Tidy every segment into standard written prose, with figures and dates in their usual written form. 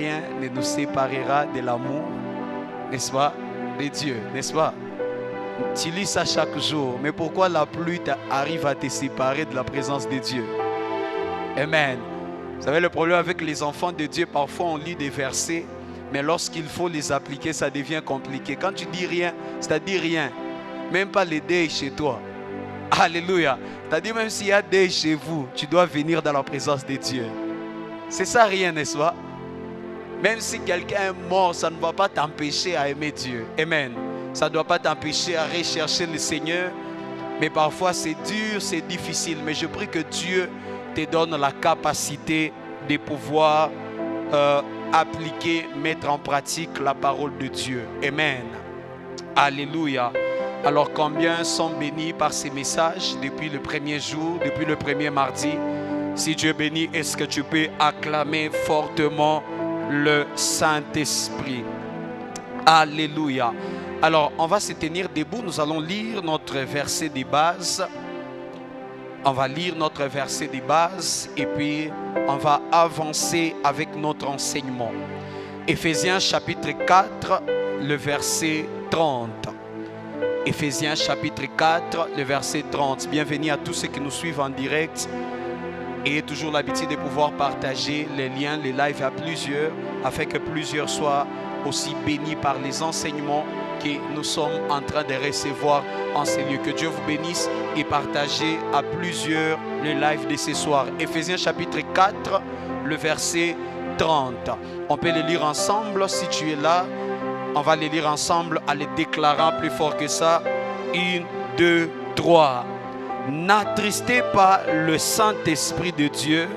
Rien ne nous séparera de l'amour, n'est-ce pas, de Dieu, n'est-ce pas? Tu lis ça chaque jour, mais pourquoi la pluie arrive à te séparer de la présence de Dieu? Amen. Vous savez, le problème avec les enfants de Dieu, parfois on lit des versets, mais lorsqu'il faut les appliquer, ça devient compliqué. Quand tu dis rien, c'est-à-dire rien. Même pas les dés chez toi. Alléluia. C'est-à-dire même s'il y a des chez vous, tu dois venir dans la présence de Dieu. C'est ça rien, n'est-ce pas? Même si quelqu'un est mort, ça ne va pas t'empêcher à aimer Dieu. Amen. Ça ne doit pas t'empêcher à rechercher le Seigneur. Mais parfois c'est dur, c'est difficile. Mais je prie que Dieu te donne la capacité de pouvoir appliquer, mettre en pratique la parole de Dieu. Amen. Alléluia. Alors combien sont bénis par ces messages depuis le premier jour, depuis le premier mardi? Si Dieu bénit, est-ce que tu peux acclamer fortement le Saint-Esprit? Alléluia. Alors, on va se tenir debout. Nous allons lire notre verset de base. On va lire notre verset de base et puis on va avancer avec notre enseignement. Éphésiens chapitre 4, le verset 30. Éphésiens chapitre 4, le verset 30. Bienvenue à tous ceux qui nous suivent en direct. Et toujours l'habitude de pouvoir partager les liens, les lives à plusieurs, afin que plusieurs soient aussi bénis par les enseignements que nous sommes en train de recevoir en ces lieux. Que Dieu vous bénisse et partagez à plusieurs le live de ce soir. Éphésiens chapitre 4, le verset 30. On peut les lire ensemble si tu es là. On va les lire ensemble en les déclarant plus fort que ça. 1, 2, 3. N'attristez pas le Saint-Esprit de Dieu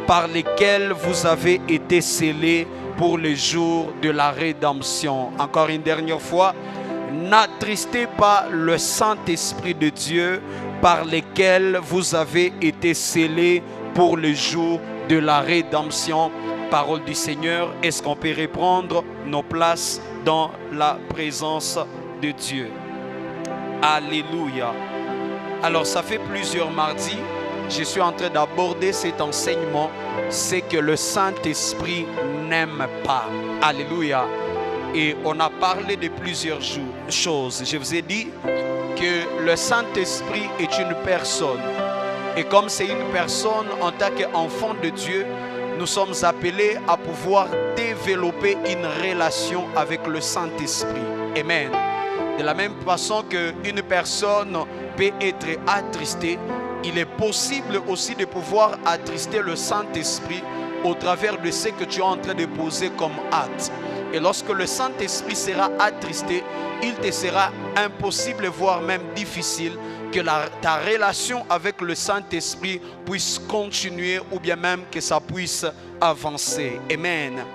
par lequel vous avez été scellés pour le jour de la rédemption. Encore une dernière fois. N'attristez pas le Saint-Esprit de Dieu par lequel vous avez été scellés pour le jour de la rédemption. Parole du Seigneur. Est-ce qu'on peut reprendre nos places dans la présence de Dieu? Alléluia. Alors ça fait plusieurs mardis, je suis en train d'aborder cet enseignement, c'est que le Saint-Esprit n'aime pas. Alléluia. Et on a parlé de plusieurs choses. Je vous ai dit que le Saint-Esprit est une personne. Et comme c'est une personne, en tant qu'enfant de Dieu, nous sommes appelés à pouvoir développer une relation avec le Saint-Esprit. Amen. De la même façon qu'une personne peut être attristée, il est possible aussi de pouvoir attrister le Saint-Esprit au travers de ce que tu es en train de poser comme acte. Et lorsque le Saint-Esprit sera attristé, il te sera impossible, voire même difficile, que ta relation avec le Saint-Esprit puisse continuer ou bien même que ça puisse avancer. Amen.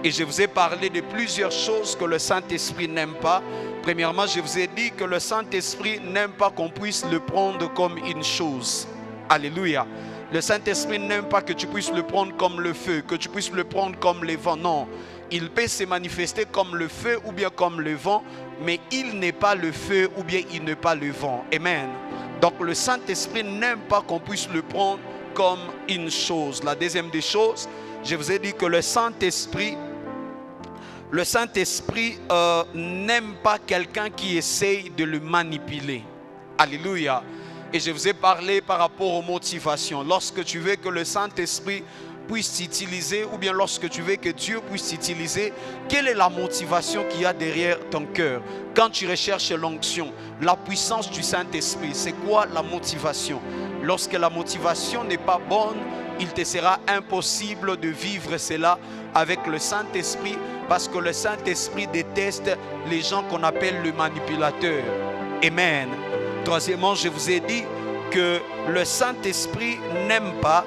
Et je vous ai parlé de plusieurs choses que le Saint-Esprit n'aime pas. Premièrement, je vous ai dit que le Saint-Esprit n'aime pas qu'on puisse le prendre comme une chose. Alléluia. Le Saint-Esprit n'aime pas que tu puisses le prendre comme le feu, que tu puisses le prendre comme le vent. Non, il peut se manifester comme le feu ou bien comme le vent, mais il n'est pas le feu ou bien il n'est pas le vent. Amen. Donc le Saint-Esprit n'aime pas qu'on puisse le prendre comme une chose. La deuxième des choses, je vous ai dit que le Saint-Esprit n'aime pas quelqu'un qui essaye de le manipuler. Alléluia. Et je vous ai parlé par rapport aux motivations. Lorsque tu veux que le Saint-Esprit puisse t'utiliser, ou bien lorsque tu veux que Dieu puisse t'utiliser, quelle est la motivation qu'il y a derrière ton cœur? Quand tu recherches l'onction, la puissance du Saint-Esprit, c'est quoi la motivation? Lorsque la motivation n'est pas bonne, il te sera impossible de vivre cela avec le Saint-Esprit, parce que le Saint-Esprit déteste les gens qu'on appelle le manipulateur. Amen. Troisièmement, je vous ai dit que le Saint-Esprit n'aime pas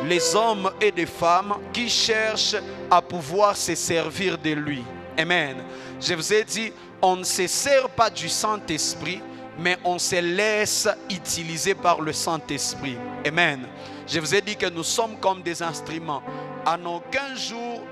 les hommes et les femmes qui cherchent à pouvoir se servir de lui. Amen. Je vous ai dit, on ne se sert pas du Saint-Esprit, mais on se laisse utiliser par le Saint-Esprit. Amen. Je vous ai dit que nous sommes comme des instruments. En aucun jour,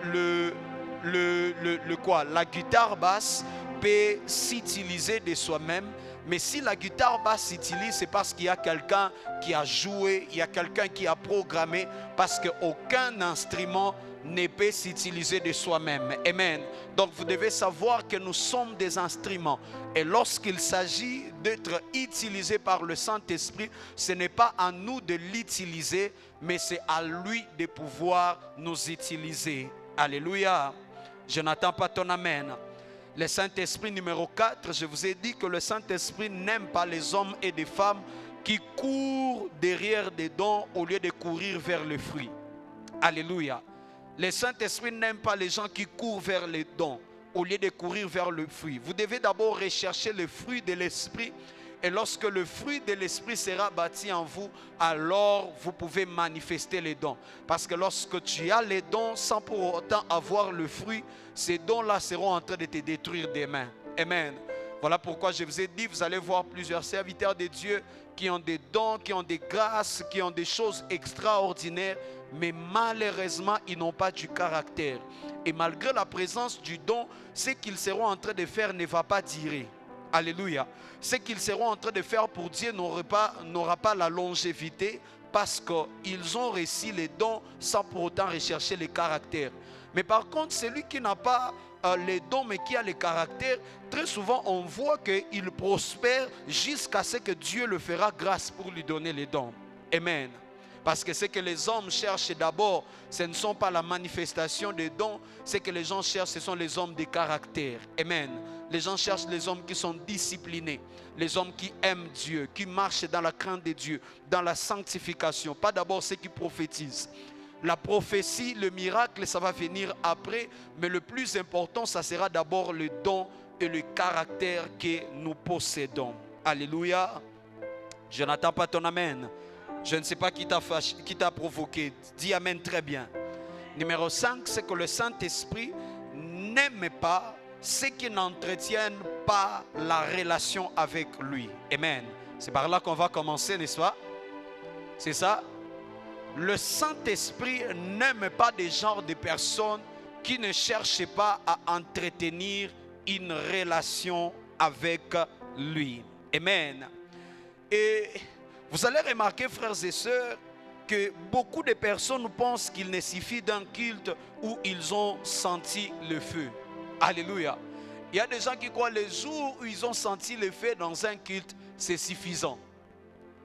la guitare basse peut s'utiliser de soi-même. Mais si la guitare basse s'utilise, c'est parce qu'il y a quelqu'un qui a joué, il y a quelqu'un qui a programmé, parce qu'aucun instrument ne peut s'utiliser de soi-même. Amen. Donc vous devez savoir que nous sommes des instruments. Et lorsqu'il s'agit d'être utilisé par le Saint-Esprit, ce n'est pas à nous de l'utiliser, mais c'est à lui de pouvoir nous utiliser. Alléluia. Je n'attends pas ton amen. Le Saint-Esprit numéro 4, je vous ai dit que le Saint-Esprit n'aime pas les hommes et les femmes qui courent derrière des dons au lieu de courir vers le fruit. Alléluia. Le Saint-Esprit n'aime pas les gens qui courent vers les dons au lieu de courir vers le fruit. Vous devez d'abord rechercher le fruit de l'Esprit. Et lorsque le fruit de l'Esprit sera bâti en vous, alors vous pouvez manifester les dons. Parce que lorsque tu as les dons sans pour autant avoir le fruit, ces dons-là seront en train de te détruire demain. Amen. Voilà pourquoi je vous ai dit, vous allez voir plusieurs serviteurs de Dieu qui ont des dons, qui ont des grâces, qui ont des choses extraordinaires, mais malheureusement, ils n'ont pas du caractère. Et malgré la présence du don, ce qu'ils seront en train de faire ne va pas durer. Alléluia. Ce qu'ils seront en train de faire pour Dieu n'aura pas la longévité, parce qu'ils ont reçu les dons sans pour autant rechercher les caractères. Mais par contre, celui qui n'a pas les dons mais qui a les caractères, très souvent on voit qu'il prospère jusqu'à ce que Dieu le fera grâce pour lui donner les dons. Amen. Parce que ce que les hommes cherchent d'abord, ce ne sont pas la manifestation des dons. Ce que les gens cherchent, ce sont les hommes de caractère. Amen. Les gens cherchent les hommes qui sont disciplinés. Les hommes qui aiment Dieu, qui marchent dans la crainte de Dieu, dans la sanctification. Pas d'abord ceux qui prophétisent. La prophétie, le miracle, ça va venir après. Mais le plus important, ça sera d'abord le don et le caractère que nous possédons. Alléluia. Je n'attends pas ton amen. Je ne sais pas qui t'a provoqué. Dis amen très bien. Numéro 5, c'est que le Saint-Esprit n'aime pas ceux qui n'entretiennent pas la relation avec lui. Amen. C'est par là qu'on va commencer, n'est-ce pas? C'est ça? Le Saint-Esprit n'aime pas des genres de personnes qui ne cherchent pas à entretenir une relation avec lui. Amen. Et vous allez remarquer, frères et sœurs, que beaucoup de personnes pensent qu'il ne suffit d'un culte où ils ont senti le feu. Alléluia. Il y a des gens qui croient que les jours où ils ont senti le feu dans un culte, c'est suffisant.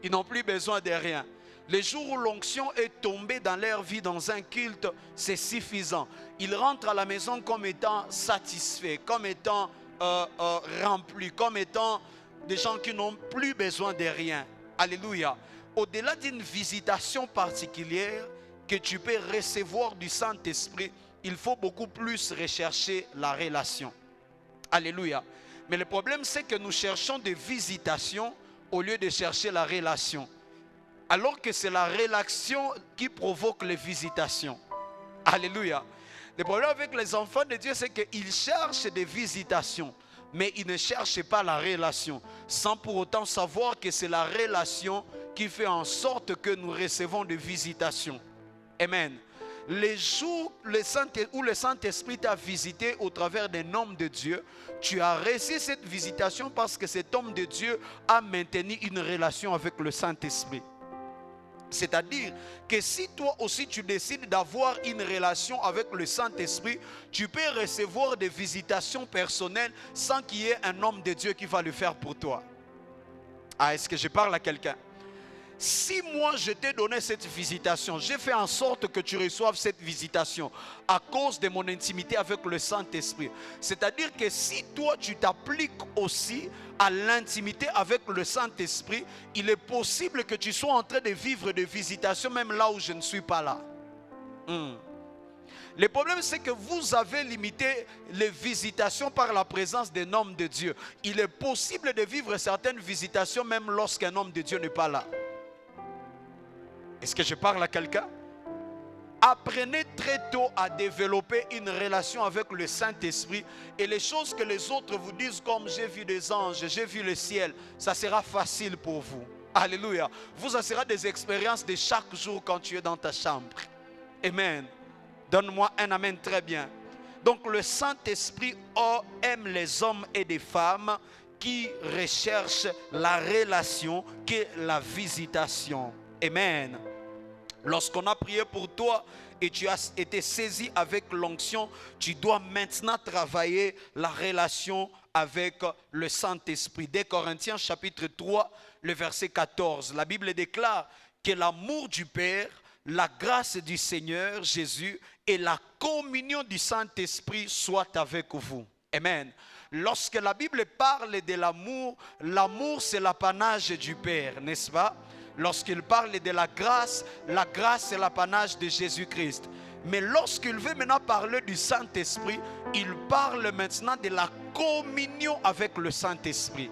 Ils n'ont plus besoin de rien. Les jours où l'onction est tombée dans leur vie dans un culte, c'est suffisant. Ils rentrent à la maison comme étant satisfaits, comme étant remplis, comme étant des gens qui n'ont plus besoin de rien. Alléluia. Au-delà d'une visitation particulière que tu peux recevoir du Saint-Esprit, il faut beaucoup plus rechercher la relation. Alléluia. Mais le problème, c'est que nous cherchons des visitations au lieu de chercher la relation. Alors que c'est la relation qui provoque les visitations. Alléluia. Le problème avec les enfants de Dieu, c'est qu'ils cherchent des visitations, mais ils ne cherchent pas la relation, sans pour autant savoir que c'est la relation qui fait en sorte que nous recevons des visitations. Amen. Les jours où le Saint-Esprit t'a visité au travers d'un homme de Dieu, tu as reçu cette visitation parce que cet homme de Dieu a maintenu une relation avec le Saint-Esprit. C'est-à-dire que si toi aussi tu décides d'avoir une relation avec le Saint-Esprit, tu peux recevoir des visitations personnelles sans qu'il y ait un homme de Dieu qui va le faire pour toi. Ah, est-ce que je parle à quelqu'un? Si moi je t'ai donné cette visitation, j'ai fait en sorte que tu reçoives cette visitation à cause de mon intimité avec le Saint-Esprit. C'est-à-dire que si toi tu t'appliques aussi à l'intimité avec le Saint-Esprit, il est possible que tu sois en train de vivre des visitations même là où je ne suis pas là. Le problème, c'est que vous avez limité les visitations par la présence d'un homme de Dieu. Il est possible de vivre certaines visitations même lorsqu'un homme de Dieu n'est pas là. Est-ce que je parle à quelqu'un? Apprenez très tôt à développer une relation avec le Saint-Esprit, et les choses que les autres vous disent comme j'ai vu des anges, j'ai vu le ciel, ça sera facile pour vous. Alléluia. Vous, ça sera des expériences de chaque jour quand tu es dans ta chambre. Amen. Donne-moi un amen très bien. Donc le Saint-Esprit aime les hommes et des femmes qui recherchent la relation que la visitation. Amen. Lorsqu'on a prié pour toi et tu as été saisi avec l'onction, tu dois maintenant travailler la relation avec le Saint-Esprit. Dès Corinthiens chapitre 3, le verset 14, la Bible déclare que l'amour du Père, la grâce du Seigneur Jésus et la communion du Saint-Esprit soient avec vous. Amen. Lorsque la Bible parle de l'amour, l'amour c'est l'apanage du Père, n'est-ce pas? Lorsqu'il parle de la grâce c'est l'apanage de Jésus-Christ. Mais lorsqu'il veut maintenant parler du Saint-Esprit, il parle maintenant de la communion avec le Saint-Esprit.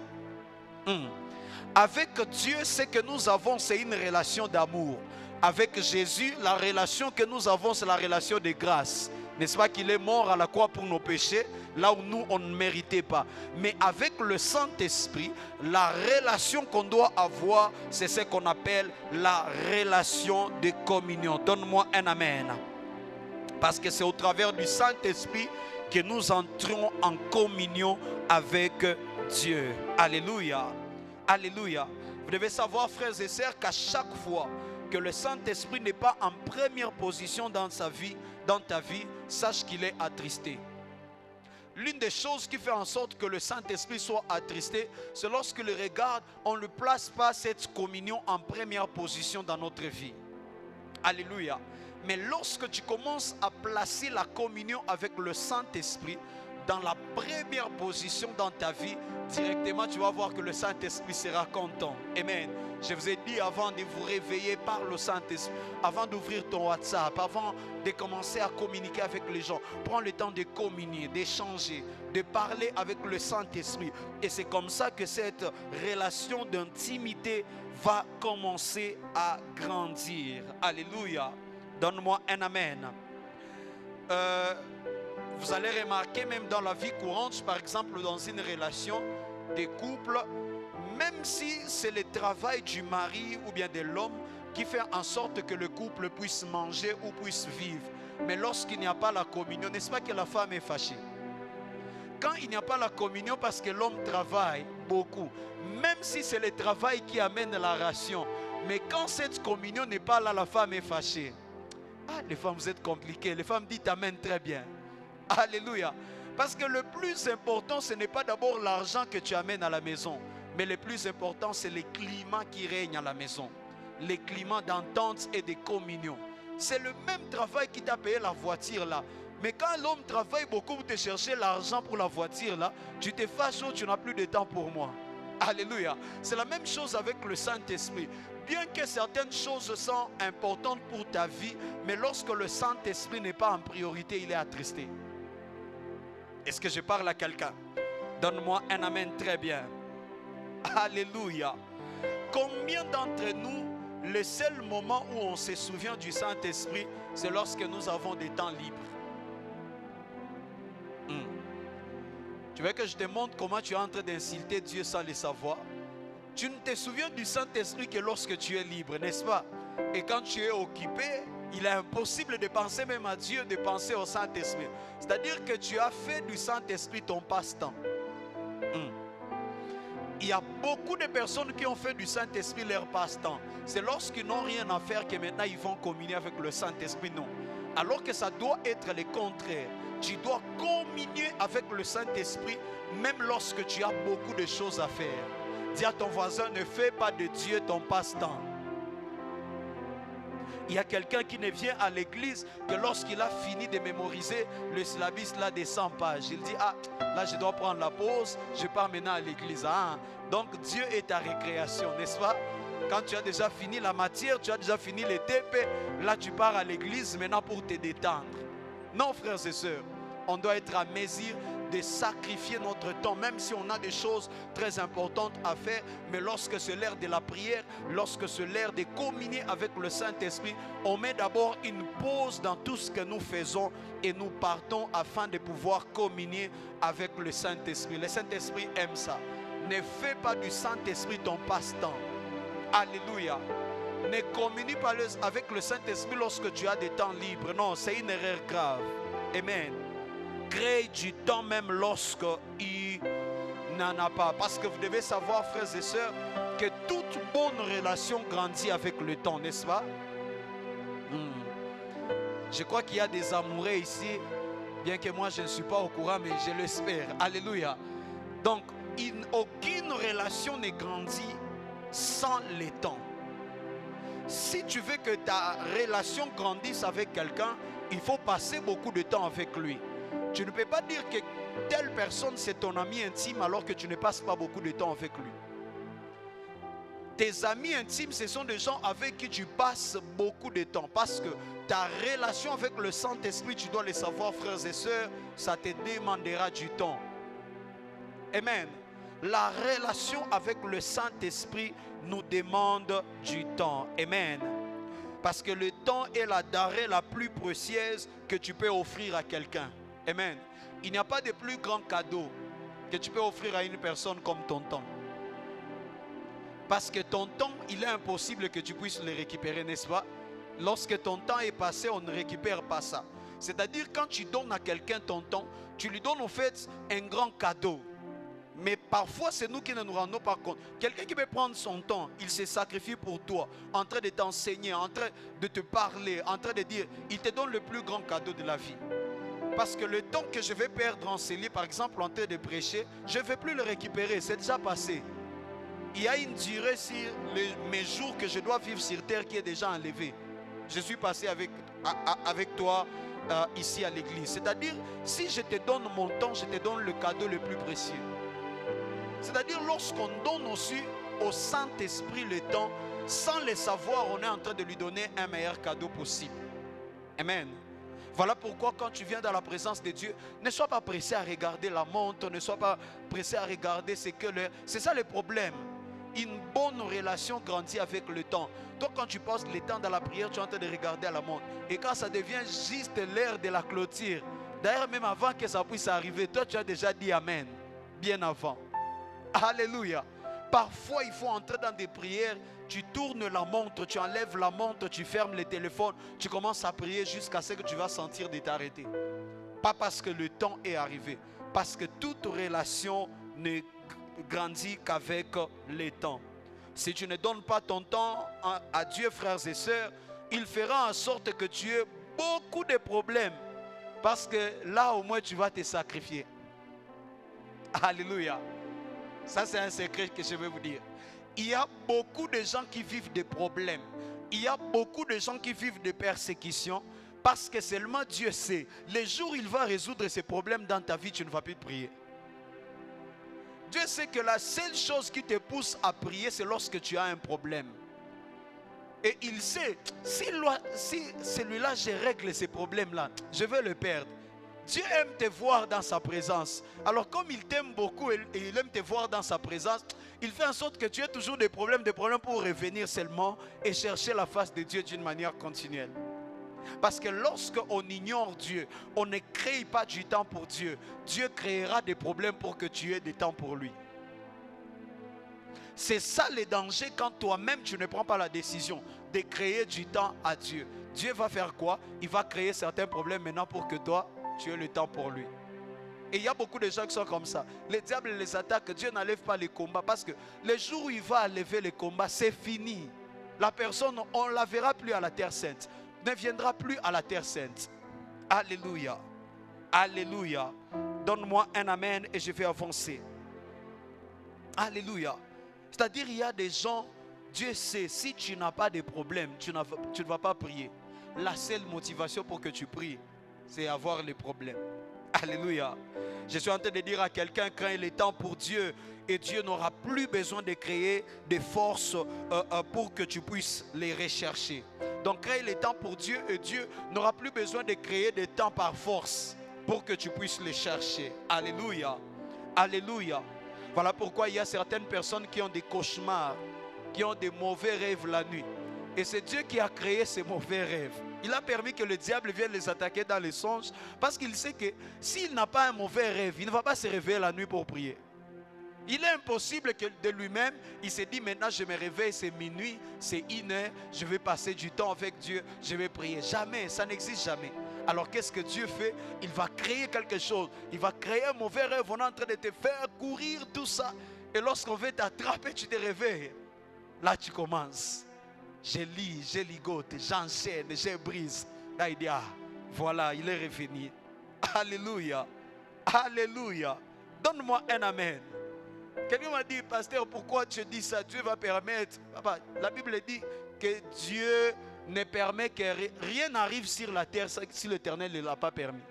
Avec Dieu, ce que nous avons, c'est une relation d'amour. Avec Jésus, la relation que nous avons, c'est la relation de grâce. N'est-ce pas qu'il est mort à la croix pour nos péchés, là où nous, on ne méritait pas. Mais avec le Saint-Esprit, la relation qu'on doit avoir, c'est ce qu'on appelle la relation de communion. Donne-moi un amen. Parce que c'est au travers du Saint-Esprit que nous entrons en communion avec Dieu. Alléluia. Alléluia. Vous devez savoir, frères et sœurs, qu'à chaque fois que le Saint-Esprit n'est pas en première position dans ta vie, sache qu'il est attristé. L'une des choses qui fait en sorte que le Saint-Esprit soit attristé, c'est lorsqu'il regarde, on ne place pas cette communion en première position dans notre vie. Alléluia. Mais lorsque tu commences à placer la communion avec le Saint-Esprit dans la première position dans ta vie, directement tu vas voir que le Saint-Esprit sera content. Amen. Je vous ai dit avant de vous réveiller par le Saint-Esprit, avant d'ouvrir ton WhatsApp, avant de commencer à communiquer avec les gens, prends le temps de communier, d'échanger, de parler avec le Saint-Esprit. Et c'est comme ça que cette relation d'intimité va commencer à grandir. Alléluia. Donne-moi un amen. Vous allez remarquer même dans la vie courante, par exemple dans une relation de couple, même si c'est le travail du mari ou bien de l'homme qui fait en sorte que le couple puisse manger ou puisse vivre, mais lorsqu'il n'y a pas la communion, n'est-ce pas que la femme est fâchée? Quand il n'y a pas la communion parce que l'homme travaille beaucoup, même si c'est le travail qui amène la ration, mais quand cette communion n'est pas là, la femme est fâchée. Ah, les femmes, vous êtes compliquées. Les femmes disent amen très bien. Alléluia. Parce que le plus important, ce n'est pas d'abord l'argent que tu amènes à la maison, mais le plus important, c'est le climat qui règne à la maison. Le climat d'entente et de communion. C'est le même travail qui t'a payé la voiture là. Mais quand l'homme travaille beaucoup pour te chercher l'argent pour la voiture là, tu te fâches ou tu n'as plus de temps pour moi. Alléluia. C'est la même chose avec le Saint-Esprit. Bien que certaines choses sont importantes pour ta vie, mais lorsque le Saint-Esprit n'est pas en priorité, il est attristé. Est-ce que je parle à quelqu'un? Donne-moi un amen très bien. Alléluia. Combien d'entre nous, le seul moment où on se souvient du Saint-Esprit, c'est lorsque nous avons des temps libres? Tu veux que je te montre comment tu es en train d'insulter Dieu sans le savoir? Tu ne te souviens du Saint-Esprit que lorsque tu es libre, n'est-ce pas? Et quand tu es occupé, il est impossible de penser même à Dieu, de penser au Saint-Esprit. C'est-à-dire que tu as fait du Saint-Esprit ton passe-temps. Il y a beaucoup de personnes qui ont fait du Saint-Esprit leur passe-temps. C'est lorsqu'ils n'ont rien à faire que maintenant ils vont communier avec le Saint-Esprit. Non. Alors que ça doit être le contraire. Tu dois communier avec le Saint-Esprit même lorsque tu as beaucoup de choses à faire. Dis à ton voisin, ne fais pas de Dieu ton passe-temps. Il y a quelqu'un qui ne vient à l'église que lorsqu'il a fini de mémoriser le syllabus là des 100 pages. Il dit, ah, là je dois prendre la pause, je pars maintenant à l'église. Ah, donc Dieu est ta récréation, n'est-ce pas? Quand tu as déjà fini la matière, tu as déjà fini les TP, là tu pars à l'église maintenant pour te détendre. Non, frères et sœurs, on doit être à mesure de sacrifier notre temps, même si on a des choses très importantes à faire. Mais lorsque c'est l'heure de la prière, lorsque c'est l'heure de communier avec le Saint-Esprit, on met d'abord une pause dans tout ce que nous faisons et nous partons afin de pouvoir communier avec le Saint-Esprit. Le Saint-Esprit aime ça. Ne fais pas du Saint-Esprit ton passe-temps. Alléluia. Ne communie pas avec le Saint-Esprit lorsque tu as des temps libres. Non, c'est une erreur grave. Amen. crée du temps même lorsqu'il n'en a pas. Parce que vous devez savoir, frères et sœurs, que toute bonne relation grandit avec le temps, n'est-ce pas? Je crois qu'il y a des amoureux ici, bien que moi je ne suis pas au courant, mais je l'espère. Alléluia. Donc, aucune relation ne grandit sans le temps. Si tu veux que ta relation grandisse avec quelqu'un, il faut passer beaucoup de temps avec lui. Tu ne peux pas dire que telle personne c'est ton ami intime alors que tu ne passes pas beaucoup de temps avec lui. Tes amis intimes, ce sont des gens avec qui tu passes beaucoup de temps. Parce que ta relation avec le Saint-Esprit, tu dois le savoir, frères et sœurs, ça te demandera du temps. Amen. La relation avec le Saint-Esprit nous demande du temps. Amen. Parce que le temps est la denrée la plus précieuse que tu peux offrir à quelqu'un. Amen. Il n'y a pas de plus grand cadeau que tu peux offrir à une personne comme ton temps. Parce que ton temps, il est impossible que tu puisses le récupérer, n'est-ce pas? Lorsque ton temps est passé, on ne récupère pas ça. C'est-à-dire quand tu donnes à quelqu'un ton temps, tu lui donnes en fait un grand cadeau. Mais parfois, c'est nous qui ne nous rendons pas compte. Quelqu'un qui veut prendre son temps, il se sacrifie pour toi, en train de t'enseigner, en train de te parler, en train de dire, il te donne le plus grand cadeau de la vie. Parce que le temps que je vais perdre en cellule, par exemple, en train de prêcher, je ne vais plus le récupérer, c'est déjà passé. Il y a une durée sur mes jours que je dois vivre sur terre qui est déjà enlevée. Je suis passé avec toi ici à l'église. C'est-à-dire, si je te donne mon temps, je te donne le cadeau le plus précieux. C'est-à-dire, lorsqu'on donne aussi au Saint-Esprit le temps, sans le savoir, on est en train de lui donner un meilleur cadeau possible. Amen. Voilà pourquoi quand tu viens dans la présence de Dieu, ne sois pas pressé à regarder la montre, ne sois pas pressé à regarder ce que l'heure. C'est ça le problème. Une bonne relation grandit avec le temps. Toi, quand tu passes le temps dans la prière, tu es en train de regarder à la montre. Et quand ça devient juste l'heure de la clôture, d'ailleurs, même avant que ça puisse arriver, toi, tu as déjà dit Amen. Bien avant. Alléluia. Parfois, il faut entrer dans des prières. Tu tournes la montre, tu enlèves la montre, tu fermes le téléphone, tu commences à prier jusqu'à ce que tu vas sentir de t'arrêter. Pas parce que le temps est arrivé, parce que toute relation ne grandit qu'avec le temps. Si tu ne donnes pas ton temps à Dieu, frères et sœurs, il fera en sorte que tu aies beaucoup de problèmes. Parce que là, au moins, tu vas te sacrifier. Alléluia. Ça, c'est un secret que je vais vous dire. Il y a beaucoup de gens qui vivent des problèmes. Il y a beaucoup de gens qui vivent des persécutions. Parce que seulement Dieu sait. Les jours où il va résoudre ces problèmes dans ta vie, tu ne vas plus prier. Dieu sait que la seule chose qui te pousse à prier, c'est lorsque tu as un problème. Et il sait, si celui-là, je règle ces problèmes-là, je vais le perdre. Dieu aime te voir dans sa présence. Alors comme il t'aime beaucoup et il aime te voir dans sa présence, il fait en sorte que tu aies toujours des problèmes pour revenir seulement et chercher la face de Dieu d'une manière continuelle. Parce que lorsqu'on ignore Dieu, on ne crée pas du temps pour Dieu. Dieu créera des problèmes pour que tu aies du temps pour lui. C'est ça le danger quand toi-même tu ne prends pas la décision de créer du temps à Dieu. Dieu va faire quoi? Il va créer certains problèmes maintenant pour que toi, tu aies le temps pour lui. Et il y a beaucoup de gens qui sont comme ça. Le diable les attaque, Dieu n'enlève pas les combats. Parce que le jour où il va enlever les combats, c'est fini. La personne, on ne la verra plus à la terre sainte. Ne viendra plus à la terre sainte. Alléluia. Alléluia. Donne-moi un amen et je vais avancer. Alléluia. C'est-à-dire, il y a des gens, Dieu sait, si tu n'as pas de problème, tu ne vas pas prier. La seule motivation pour que tu pries, c'est avoir les problèmes. Alléluia. Je suis en train de dire à quelqu'un, crains le temps pour Dieu. Et Dieu n'aura plus besoin de créer des forces pour que tu puisses les rechercher. Donc crée le temps pour Dieu et Dieu n'aura plus besoin de créer des temps par force pour que tu puisses les chercher. Alléluia. Alléluia. Voilà pourquoi il y a certaines personnes qui ont des cauchemars, qui ont des mauvais rêves la nuit. Et c'est Dieu qui a créé ces mauvais rêves. Il a permis que le diable vienne les attaquer dans les songes parce qu'il sait que s'il n'a pas un mauvais rêve, il ne va pas se réveiller la nuit pour prier. Il est impossible que de lui-même, il se dit maintenant je me réveille, c'est minuit, c'est 1 heure, je vais passer du temps avec Dieu, je vais prier. Jamais, ça n'existe jamais. Alors qu'est-ce que Dieu fait? Il va créer quelque chose. Il va créer un mauvais rêve. On est en train de te faire courir, tout ça. Et lorsqu'on veut t'attraper, tu te réveilles. Là, tu commences. Je lis, je ligote, j'enchaîne, je brise. Là, il dit, ah, voilà, il est revenu. Alléluia. Alléluia. Donne-moi un amen. Quelqu'un m'a dit, pasteur, pourquoi tu dis ça? Dieu va permettre. Papa, la Bible dit que Dieu ne permet que rien n'arrive sur la terre si l'Éternel ne l'a pas permis.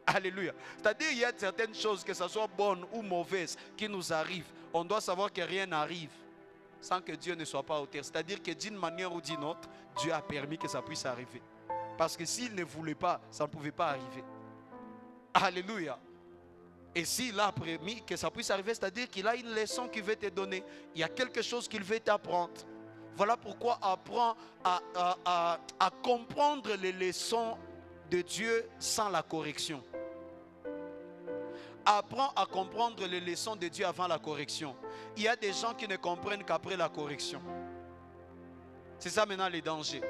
Alléluia. C'est-à-dire qu'il y a certaines choses, que ce soit bonnes ou mauvaises, qui nous arrivent. On doit savoir que rien n'arrive sans que Dieu ne soit pas au terre. C'est-à-dire que d'une manière ou d'une autre, Dieu a permis que ça puisse arriver. Parce que s'il ne voulait pas, ça ne pouvait pas arriver. Alléluia. Et s'il a permis que ça puisse arriver, c'est-à-dire qu'il a une leçon qu'il veut te donner. Il y a quelque chose qu'il veut t'apprendre. Voilà pourquoi apprends à comprendre les leçons de Dieu sans la correction. Apprends à comprendre les leçons de Dieu avant la correction. Il y a des gens qui ne comprennent qu'après la correction. C'est ça maintenant les dangers.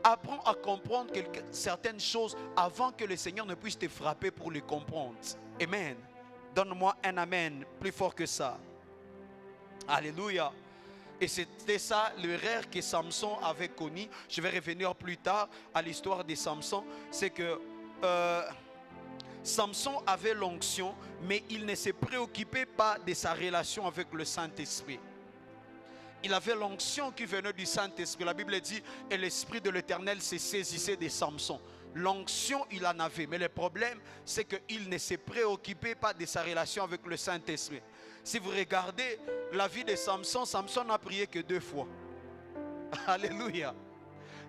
Apprends à comprendre certaines choses avant que le Seigneur ne puisse te frapper pour les comprendre. Amen. Donne-moi un amen plus fort que ça. Alléluia. Et c'était ça le rêve que Samson avait connu. Je vais revenir plus tard à l'histoire de Samson. C'est que Samson avait l'onction, mais il ne se préoccupait pas de sa relation avec le Saint-Esprit. Il avait l'onction qui venait du Saint-Esprit. La Bible dit, et l'Esprit de l'Éternel se saisissait de Samson. L'onction, il en avait. Mais le problème, c'est qu'il ne se préoccupait pas de sa relation avec le Saint-Esprit. Si vous regardez la vie de Samson, Samson n'a prié que 2 fois. Alléluia.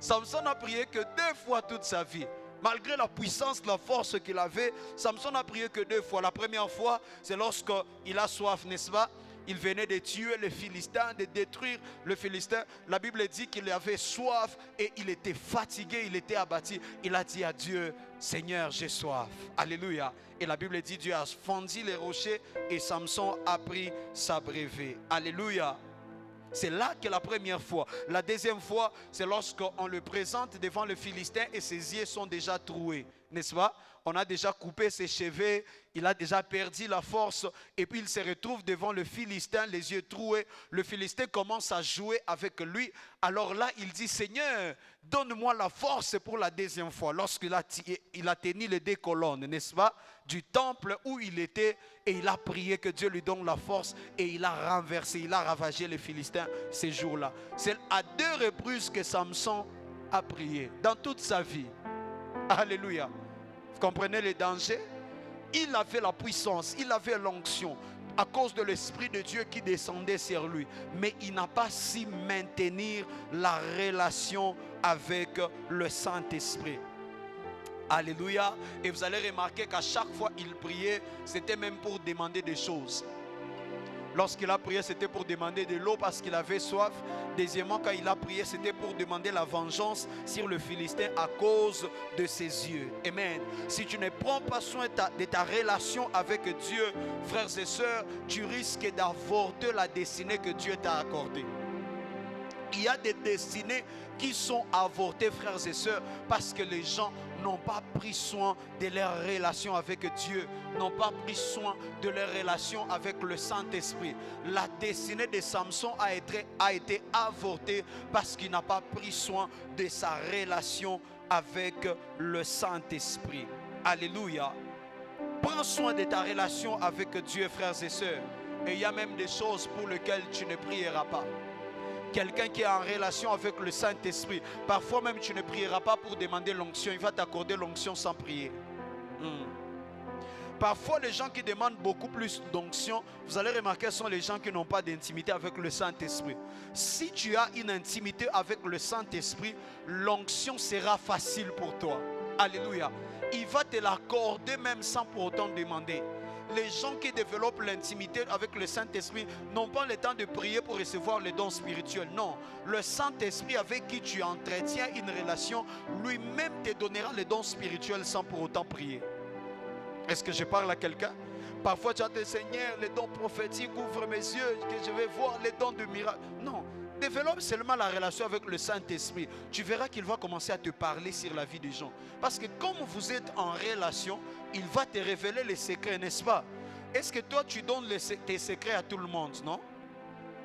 Samson n'a prié que 2 fois toute sa vie. Malgré la puissance, la force qu'il avait, Samson n'a prié que 2 fois. La première fois, c'est lorsqu'il a soif, n'est-ce pas? Il venait de tuer les Philistins, de détruire le Philistin. La Bible dit qu'il avait soif et il était fatigué, il était abattu. Il a dit à Dieu, Seigneur, j'ai soif. Alléluia. Et la Bible dit, Dieu a fendu les rochers et Samson a pris sa brevet. Alléluia. C'est là que la première fois. La deuxième fois, c'est lorsqu'on le présente devant le Philistin et ses yeux sont déjà troués. N'est-ce pas? On a déjà coupé ses cheveux, il a déjà perdu la force et puis il se retrouve devant le Philistin, les yeux troués. Le Philistin commence à jouer avec lui. Alors là, il dit, Seigneur, donne-moi la force pour la deuxième fois. Lorsqu'il a tenu les 2 colonnes, n'est-ce pas, du temple où il était, et il a prié que Dieu lui donne la force et il a renversé, il a ravagé les Philistins ces jours-là. C'est à 2 reprises que Samson a prié dans toute sa vie. Alléluia. Vous comprenez les dangers? Il avait la puissance, il avait l'onction à cause de l'Esprit de Dieu qui descendait sur lui. Mais il n'a pas su maintenir la relation avec le Saint-Esprit. Alléluia. Et vous allez remarquer qu'à chaque fois qu'il priait, c'était même pour demander des choses. Lorsqu'il a prié, c'était pour demander de l'eau parce qu'il avait soif. Deuxièmement, quand il a prié, c'était pour demander la vengeance sur le Philistin à cause de ses yeux. Amen. Si tu ne prends pas soin de ta relation avec Dieu, frères et sœurs, tu risques d'avorter la destinée que Dieu t'a accordée. Il y a des destinées qui sont avortées, frères et sœurs, parce que les gens n'ont pas pris soin de leur relation avec Dieu, n'ont pas pris soin de leur relation avec le Saint-Esprit. La destinée de Samson a été avortée parce qu'il n'a pas pris soin de sa relation avec le Saint-Esprit. Alléluia. Prends soin de ta relation avec Dieu, frères et sœurs. Et il y a même des choses pour lesquelles tu ne prieras pas. Quelqu'un qui est en relation avec le Saint-Esprit, parfois même tu ne prieras pas pour demander l'onction, il va t'accorder l'onction sans prier. Parfois les gens qui demandent beaucoup plus d'onction, vous allez remarquer, sont les gens qui n'ont pas d'intimité avec le Saint-Esprit. Si tu as une intimité avec le Saint-Esprit, l'onction sera facile pour toi. Alléluia. Il va te l'accorder même sans pour autant demander. Les gens qui développent l'intimité avec le Saint-Esprit n'ont pas le temps de prier pour recevoir les dons spirituels. Non, le Saint-Esprit avec qui tu entretiens une relation, lui-même te donnera les dons spirituels sans pour autant prier. Est-ce que je parle à quelqu'un? Parfois tu as dit, Seigneur, les dons prophétiques ouvrent mes yeux, que je vais voir les dons de miracle. Non, développes seulement la relation avec le Saint-Esprit, tu verras qu'il va commencer à te parler sur la vie des gens. Parce que comme vous êtes en relation, il va te révéler les secrets, n'est-ce pas? Est-ce que toi, tu donnes tes secrets à tout le monde, non?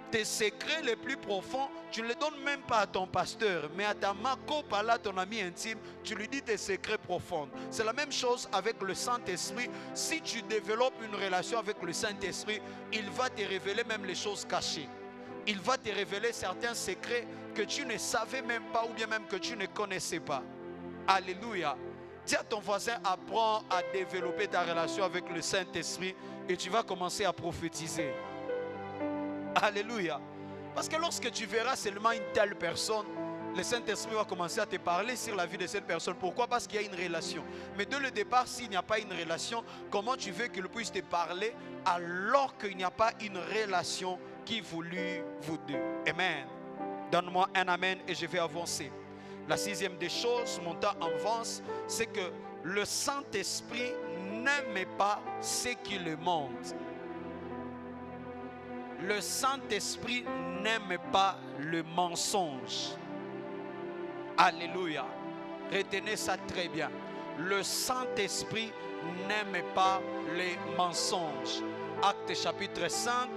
Tes secrets les plus profonds, tu ne les donnes même pas à ton pasteur, mais à ta mako pala, ton ami intime, tu lui dis tes secrets profonds. C'est la même chose avec le Saint-Esprit. Si tu développes une relation avec le Saint-Esprit, il va te révéler même les choses cachées. Il va te révéler certains secrets que tu ne savais même pas ou bien même que tu ne connaissais pas. Alléluia. Dis à ton voisin, apprends à développer ta relation avec le Saint-Esprit et tu vas commencer à prophétiser. Alléluia. Parce que lorsque tu verras seulement une telle personne, le Saint-Esprit va commencer à te parler sur la vie de cette personne. Pourquoi? Parce qu'il y a une relation. Mais dès le départ, s'il n'y a pas une relation, comment tu veux qu'il puisse te parler alors qu'il n'y a pas une relation qui vous lie vous deux? Amen. Donne-moi un amen et je vais avancer. La sixième des choses, mon temps avance, c'est que le Saint-Esprit n'aime pas ce qui le monte. Le Saint-Esprit n'aime pas le mensonge. Alléluia. Retenez ça très bien. Le Saint-Esprit n'aime pas les mensonges. Actes chapitre 5,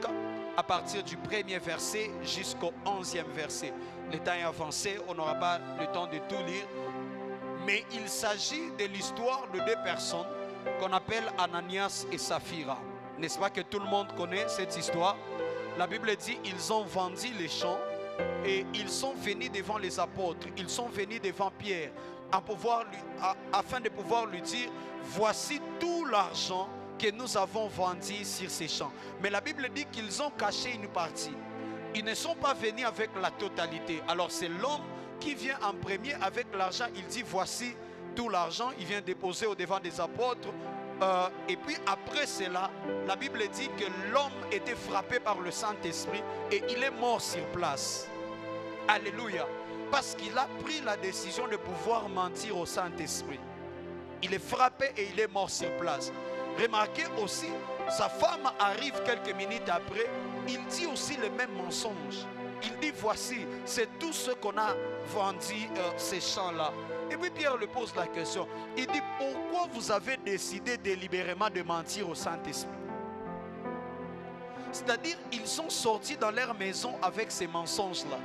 à partir du 1er verset jusqu'au 11e verset. Le temps est avancé, on n'aura pas le temps de tout lire. Mais il s'agit de l'histoire de deux personnes qu'on appelle Ananias et Saphira. N'est-ce pas que tout le monde connaît cette histoire? La Bible dit ils ont vendu les champs et ils sont venus devant les apôtres. Ils sont venus devant Pierre afin de pouvoir lui dire voici tout l'argent que nous avons vendu sur ces champs. Mais la Bible dit qu'ils ont caché une partie. Ils ne sont pas venus avec la totalité. Alors c'est l'homme qui vient en premier avec l'argent. Il dit voici tout l'argent. Il vient déposer au devant des apôtres. Et puis après cela, la Bible dit que l'homme était frappé par le Saint-Esprit et il est mort sur place. Alléluia. Parce qu'il a pris la décision de pouvoir mentir au Saint-Esprit. Il est frappé et il est mort sur place. Remarquez aussi, sa femme arrive quelques minutes après. Il dit aussi le même mensonge. Il dit voici, c'est tout ce qu'on a vendu ces champs-là. Et puis Pierre lui pose la question. Il dit pourquoi vous avez décidé délibérément de mentir au Saint-Esprit? C'est-à-dire ils sont sortis dans leur maison avec ces mensonges-là.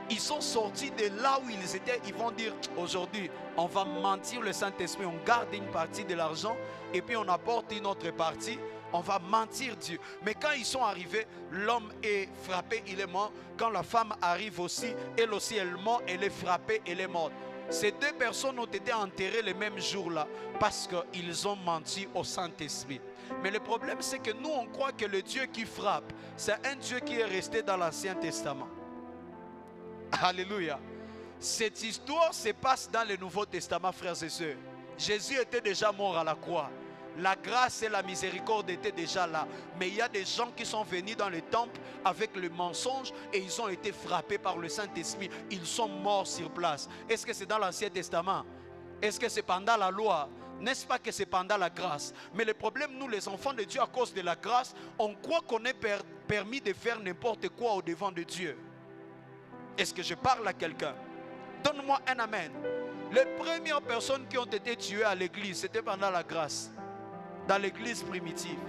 Ils sont sortis de là où ils étaient. Ils vont dire aujourd'hui on va mentir le Saint-Esprit. On garde une partie de l'argent et puis on apporte une autre partie. On va mentir Dieu. Mais quand ils sont arrivés, l'homme est frappé, il est mort. Quand la femme arrive aussi, elle aussi elle est morte, elle est frappée, elle est morte. Ces deux personnes ont été enterrées le même jour-là parce qu'ils ont menti au Saint-Esprit. Mais le problème c'est que nous on croit que le Dieu qui frappe, c'est un Dieu qui est resté dans l'Ancien Testament. Alléluia. Cette histoire se passe dans le Nouveau Testament, frères et sœurs. Jésus était déjà mort à la croix. La grâce et la miséricorde étaient déjà là. Mais il y a des gens qui sont venus dans le temple avec le mensonge et ils ont été frappés par le Saint-Esprit. Ils sont morts sur place. Est-ce que c'est dans l'Ancien Testament? Est-ce que c'est pendant la loi? N'est-ce pas que c'est pendant la grâce? Mais le problème, nous les enfants de Dieu, à cause de la grâce, on croit qu'on est permis de faire n'importe quoi au devant de Dieu. Est-ce que je parle à quelqu'un? Donne-moi un amen. Les premières personnes qui ont été tuées à l'église, c'était pendant la grâce. Dans l'église primitive.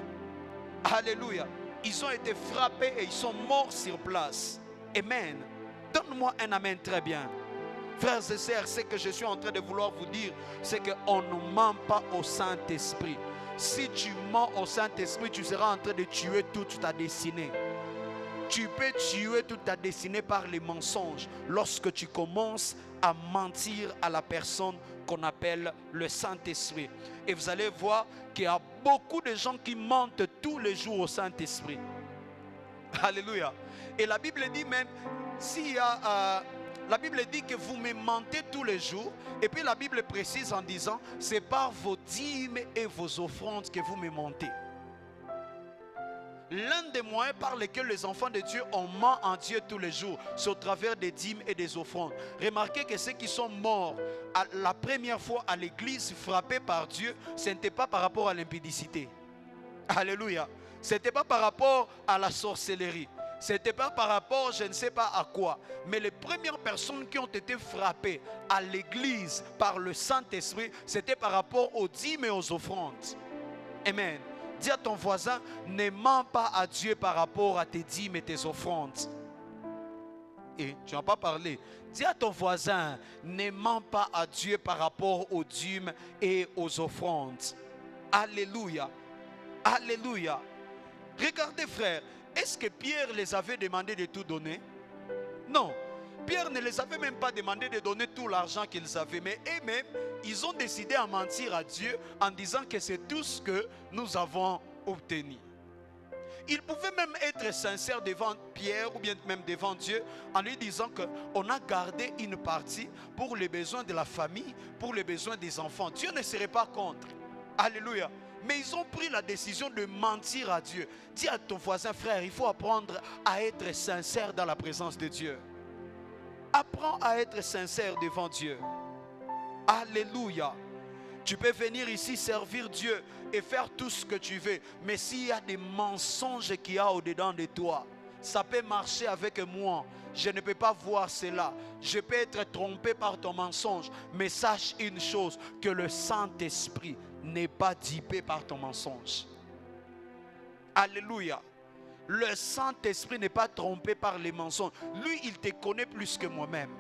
Alléluia. Ils ont été frappés et ils sont morts sur place. Amen. Donne-moi un amen très bien. Frères et sœurs, ce que je suis en train de vouloir vous dire, c'est qu'on ne ment pas au Saint-Esprit. Si tu mens au Saint-Esprit, tu seras en train de tuer toute ta destinée. Tu peux tuer toute ta destinée par les mensonges lorsque tu commences à mentir à la personne qu'on appelle le Saint-Esprit. Et vous allez voir qu'il y a beaucoup de gens qui mentent tous les jours au Saint-Esprit. Alléluia. Et la Bible dit même, la Bible dit que vous me mentez tous les jours. Et puis la Bible précise en disant, c'est par vos dîmes et vos offrandes que vous me mentez. L'un des moyens par lesquels les enfants de Dieu ont ment en Dieu tous les jours, c'est au travers des dîmes et des offrandes. Remarquez que ceux qui sont morts la première fois à l'église, frappés par Dieu, ce n'était pas par rapport à l'impudicité. Alléluia. Ce n'était pas par rapport à la sorcellerie. Ce n'était pas par rapport, je ne sais pas à quoi. Mais les premières personnes qui ont été frappées à l'église par le Saint-Esprit, c'était par rapport aux dîmes et aux offrandes. Amen. Dis à ton voisin, ne mens pas à Dieu par rapport à tes dîmes et tes offrandes. Et tu n'as pas parlé. Dis à ton voisin, ne mens pas à Dieu par rapport aux dîmes et aux offrandes. Alléluia. Alléluia. Regardez frère, est-ce que Pierre les avait demandé de tout donner? Non. Pierre ne les avait même pas demandé de donner tout l'argent qu'ils avaient. Mais eux-mêmes, ils ont décidé à mentir à Dieu en disant que c'est tout ce que nous avons obtenu. Ils pouvaient même être sincères devant Pierre ou bien même devant Dieu en lui disant qu'on a gardé une partie pour les besoins de la famille, pour les besoins des enfants. Dieu ne serait pas contre. Alléluia. Mais ils ont pris la décision de mentir à Dieu. Dis à ton voisin, frère, il faut apprendre à être sincère dans la présence de Dieu. Apprends à être sincère devant Dieu. Alléluia. Tu peux venir ici servir Dieu et faire tout ce que tu veux. Mais s'il y a des mensonges qu'il y a au-dedans de toi, ça peut marcher avec moi. Je ne peux pas voir cela. Je peux être trompé par ton mensonge. Mais sache une chose, que le Saint-Esprit n'est pas dupé par ton mensonge. Alléluia. Le Saint-Esprit n'est pas trompé par les mensonges. Lui, il te connaît plus que moi-même.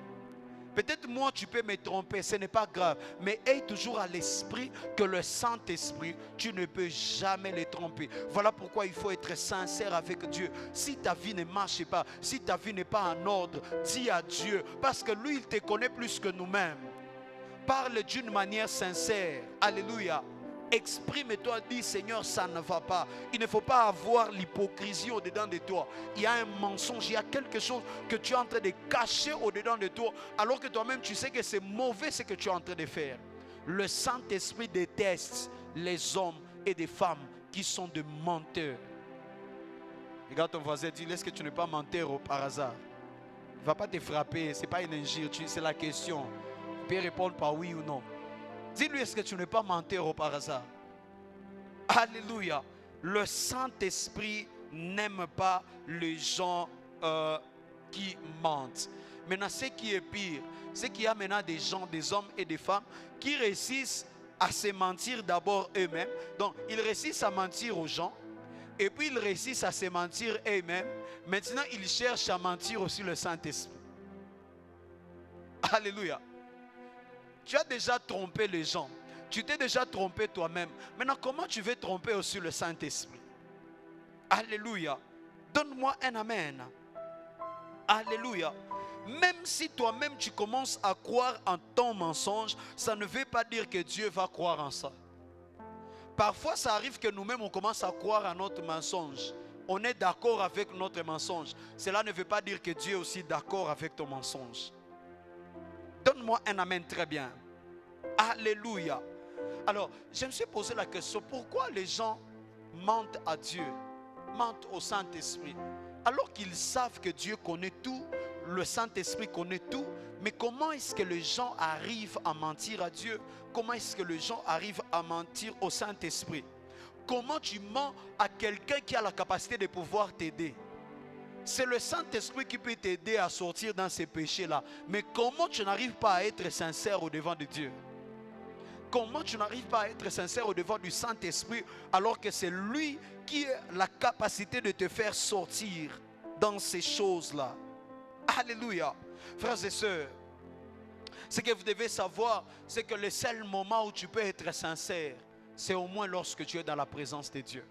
Peut-être moi tu peux me tromper, ce n'est pas grave. Mais aie toujours à l'esprit que le Saint-Esprit, tu ne peux jamais le tromper. Voilà pourquoi il faut être sincère avec Dieu. Si ta vie ne marche pas, si ta vie n'est pas en ordre, dis à Dieu. Parce que lui, il te connaît plus que nous-mêmes. Parle d'une manière sincère. Alléluia. Exprime-toi, dis Seigneur, ça ne va pas. Il ne faut pas avoir l'hypocrisie au-dedans de toi. Il y a un mensonge, il y a quelque chose que tu es en train de cacher au-dedans de toi, alors que toi-même tu sais que c'est mauvais ce que tu es en train de faire. Le Saint-Esprit déteste les hommes et des femmes qui sont des menteurs. Regarde ton voisin, dis-lui, est-ce que tu n'es pas menteur par hasard? Il ne va pas te frapper, ce n'est pas une injure, c'est la question. Tu peux répondre par oui ou non. Dis-lui, est-ce que tu n'es pas menteur par hasard? Alléluia. Le Saint-Esprit n'aime pas les gens qui mentent. Maintenant, ce qui est pire, c'est qu'il y a maintenant des gens, des hommes et des femmes qui réussissent à se mentir d'abord eux-mêmes. Donc, ils réussissent à mentir aux gens. Et puis, ils réussissent à se mentir eux-mêmes. Maintenant, ils cherchent à mentir aussi le Saint-Esprit. Alléluia. Tu as déjà trompé les gens. Tu t'es déjà trompé toi-même. Maintenant, comment tu veux tromper aussi le Saint-Esprit? Alléluia. Donne-moi un amen. Alléluia. Même si toi-même tu commences à croire en ton mensonge, ça ne veut pas dire que Dieu va croire en ça. Parfois, ça arrive que nous-mêmes, on commence à croire à notre mensonge. On est d'accord avec notre mensonge. Cela ne veut pas dire que Dieu est aussi d'accord avec ton mensonge. Donne-moi un amen très bien. Alléluia. Alors, je me suis posé la question, pourquoi les gens mentent à Dieu, mentent au Saint-Esprit, alors qu'ils savent que Dieu connaît tout, le Saint-Esprit connaît tout, mais comment est-ce que les gens arrivent à mentir à Dieu? Comment est-ce que les gens arrivent à mentir au Saint-Esprit? Comment tu mens à quelqu'un qui a la capacité de pouvoir t'aider? C'est le Saint-Esprit qui peut t'aider à sortir dans ces péchés-là. Mais comment tu n'arrives pas à être sincère au devant de Dieu? Comment tu n'arrives pas à être sincère au devant du Saint-Esprit alors que c'est lui qui a la capacité de te faire sortir dans ces choses-là? Alléluia. Frères et sœurs, ce que vous devez savoir, c'est que le seul moment où tu peux être sincère, c'est au moins lorsque tu es dans la présence de Dieu.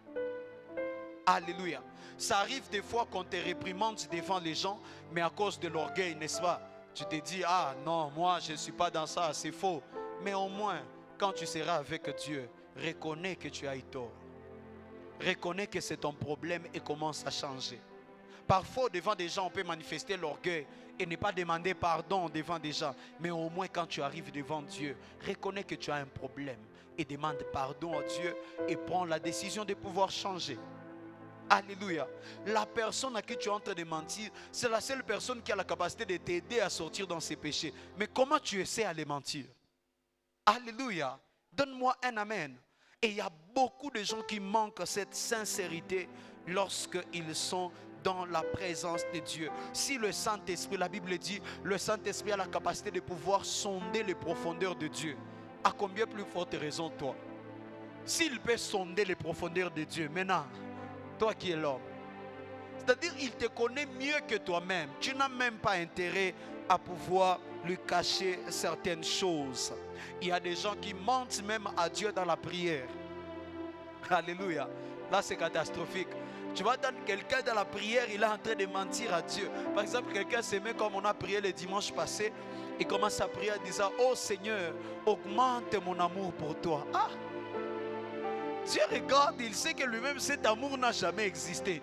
Alléluia. Ça arrive des fois qu'on te réprimande devant les gens, mais à cause de l'orgueil, n'est-ce pas? Tu te dis, ah non, moi je ne suis pas dans ça, c'est faux. Mais au moins, quand tu seras avec Dieu, reconnais que tu as eu tort. Reconnais que c'est ton problème et commence à changer. Parfois, devant des gens, on peut manifester l'orgueil et ne pas demander pardon devant des gens. Mais au moins, quand tu arrives devant Dieu, reconnais que tu as un problème et demande pardon à Dieu et prends la décision de pouvoir changer. Alléluia. La personne à qui tu es en train de mentir, c'est la seule personne qui a la capacité de t'aider à sortir dans ses péchés. Mais comment tu essaies à les mentir? Alléluia. Donne-moi un amen. Et il y a beaucoup de gens qui manquent cette sincérité lorsqu'ils sont dans la présence de Dieu. Si le Saint-Esprit, la Bible dit, le Saint-Esprit a la capacité de pouvoir sonder les profondeurs de Dieu. À combien plus forte raison toi? S'il peut sonder les profondeurs de Dieu, maintenant, toi qui es l'homme, c'est-à-dire il te connaît mieux que toi-même. Tu n'as même pas intérêt à pouvoir lui cacher certaines choses. Il y a des gens qui mentent même à Dieu dans la prière. Alléluia. Là c'est catastrophique. Tu vas entendre quelqu'un dans la prière, il est en train de mentir à Dieu. Par exemple, quelqu'un se met comme on a prié le dimanche passé. Il commence à prier en disant, oh Seigneur, augmente mon amour pour toi. Ah! Dieu regarde, il sait que lui-même cet amour n'a jamais existé.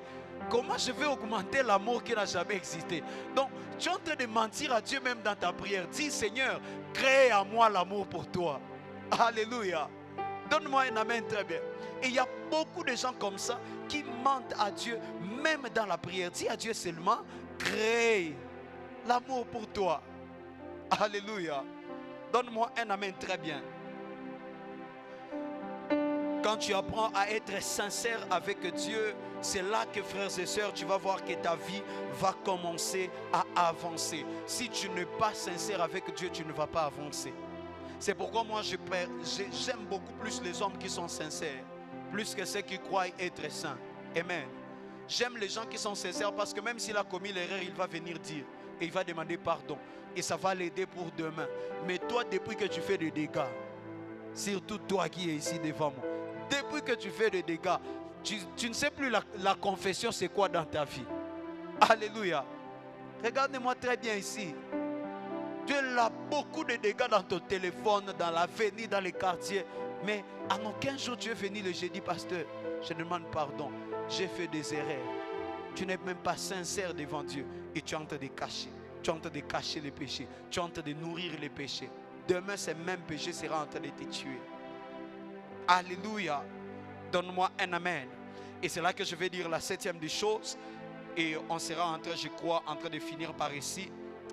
Comment je vais augmenter l'amour qui n'a jamais existé? Donc, tu es en train de mentir à Dieu même dans ta prière. Dis, Seigneur, crée à moi l'amour pour toi. Alléluia. Donne-moi un amen très bien. Et il y a beaucoup de gens comme ça qui mentent à Dieu même dans la prière. Dis à Dieu seulement, crée l'amour pour toi. Alléluia. Donne-moi un amen très bien. Quand tu apprends à être sincère avec Dieu, c'est là que, frères et sœurs, tu vas voir que ta vie va commencer à avancer. Si tu n'es pas sincère avec Dieu, tu ne vas pas avancer. C'est pourquoi moi j'aime beaucoup plus les hommes qui sont sincères, plus que ceux qui croient être saints. Amen. J'aime les gens qui sont sincères parce que même s'il a commis l'erreur, il va venir dire et il va demander pardon. Et ça va l'aider pour demain. Mais toi, depuis que tu fais des dégâts, surtout toi qui es ici devant moi, depuis que tu fais des dégâts, tu ne sais plus la confession c'est quoi dans ta vie. Alléluia. Regardez-moi très bien ici. Dieu a beaucoup de dégâts dans ton téléphone, dans l'avenir, dans les quartiers. Mais en aucun jour tu es venu le jeudi, pasteur, je demande pardon, j'ai fait des erreurs. Tu n'es même pas sincère devant Dieu. Et tu es en train de cacher. Tu es en train de cacher les péchés. Tu es en train de nourrir les péchés. Demain, ce même péché sera en train de te tuer. Alléluia. Donne-moi un amen. Et c'est là que je vais dire la septième des choses. Et on sera en train, je crois, en train de finir par ici.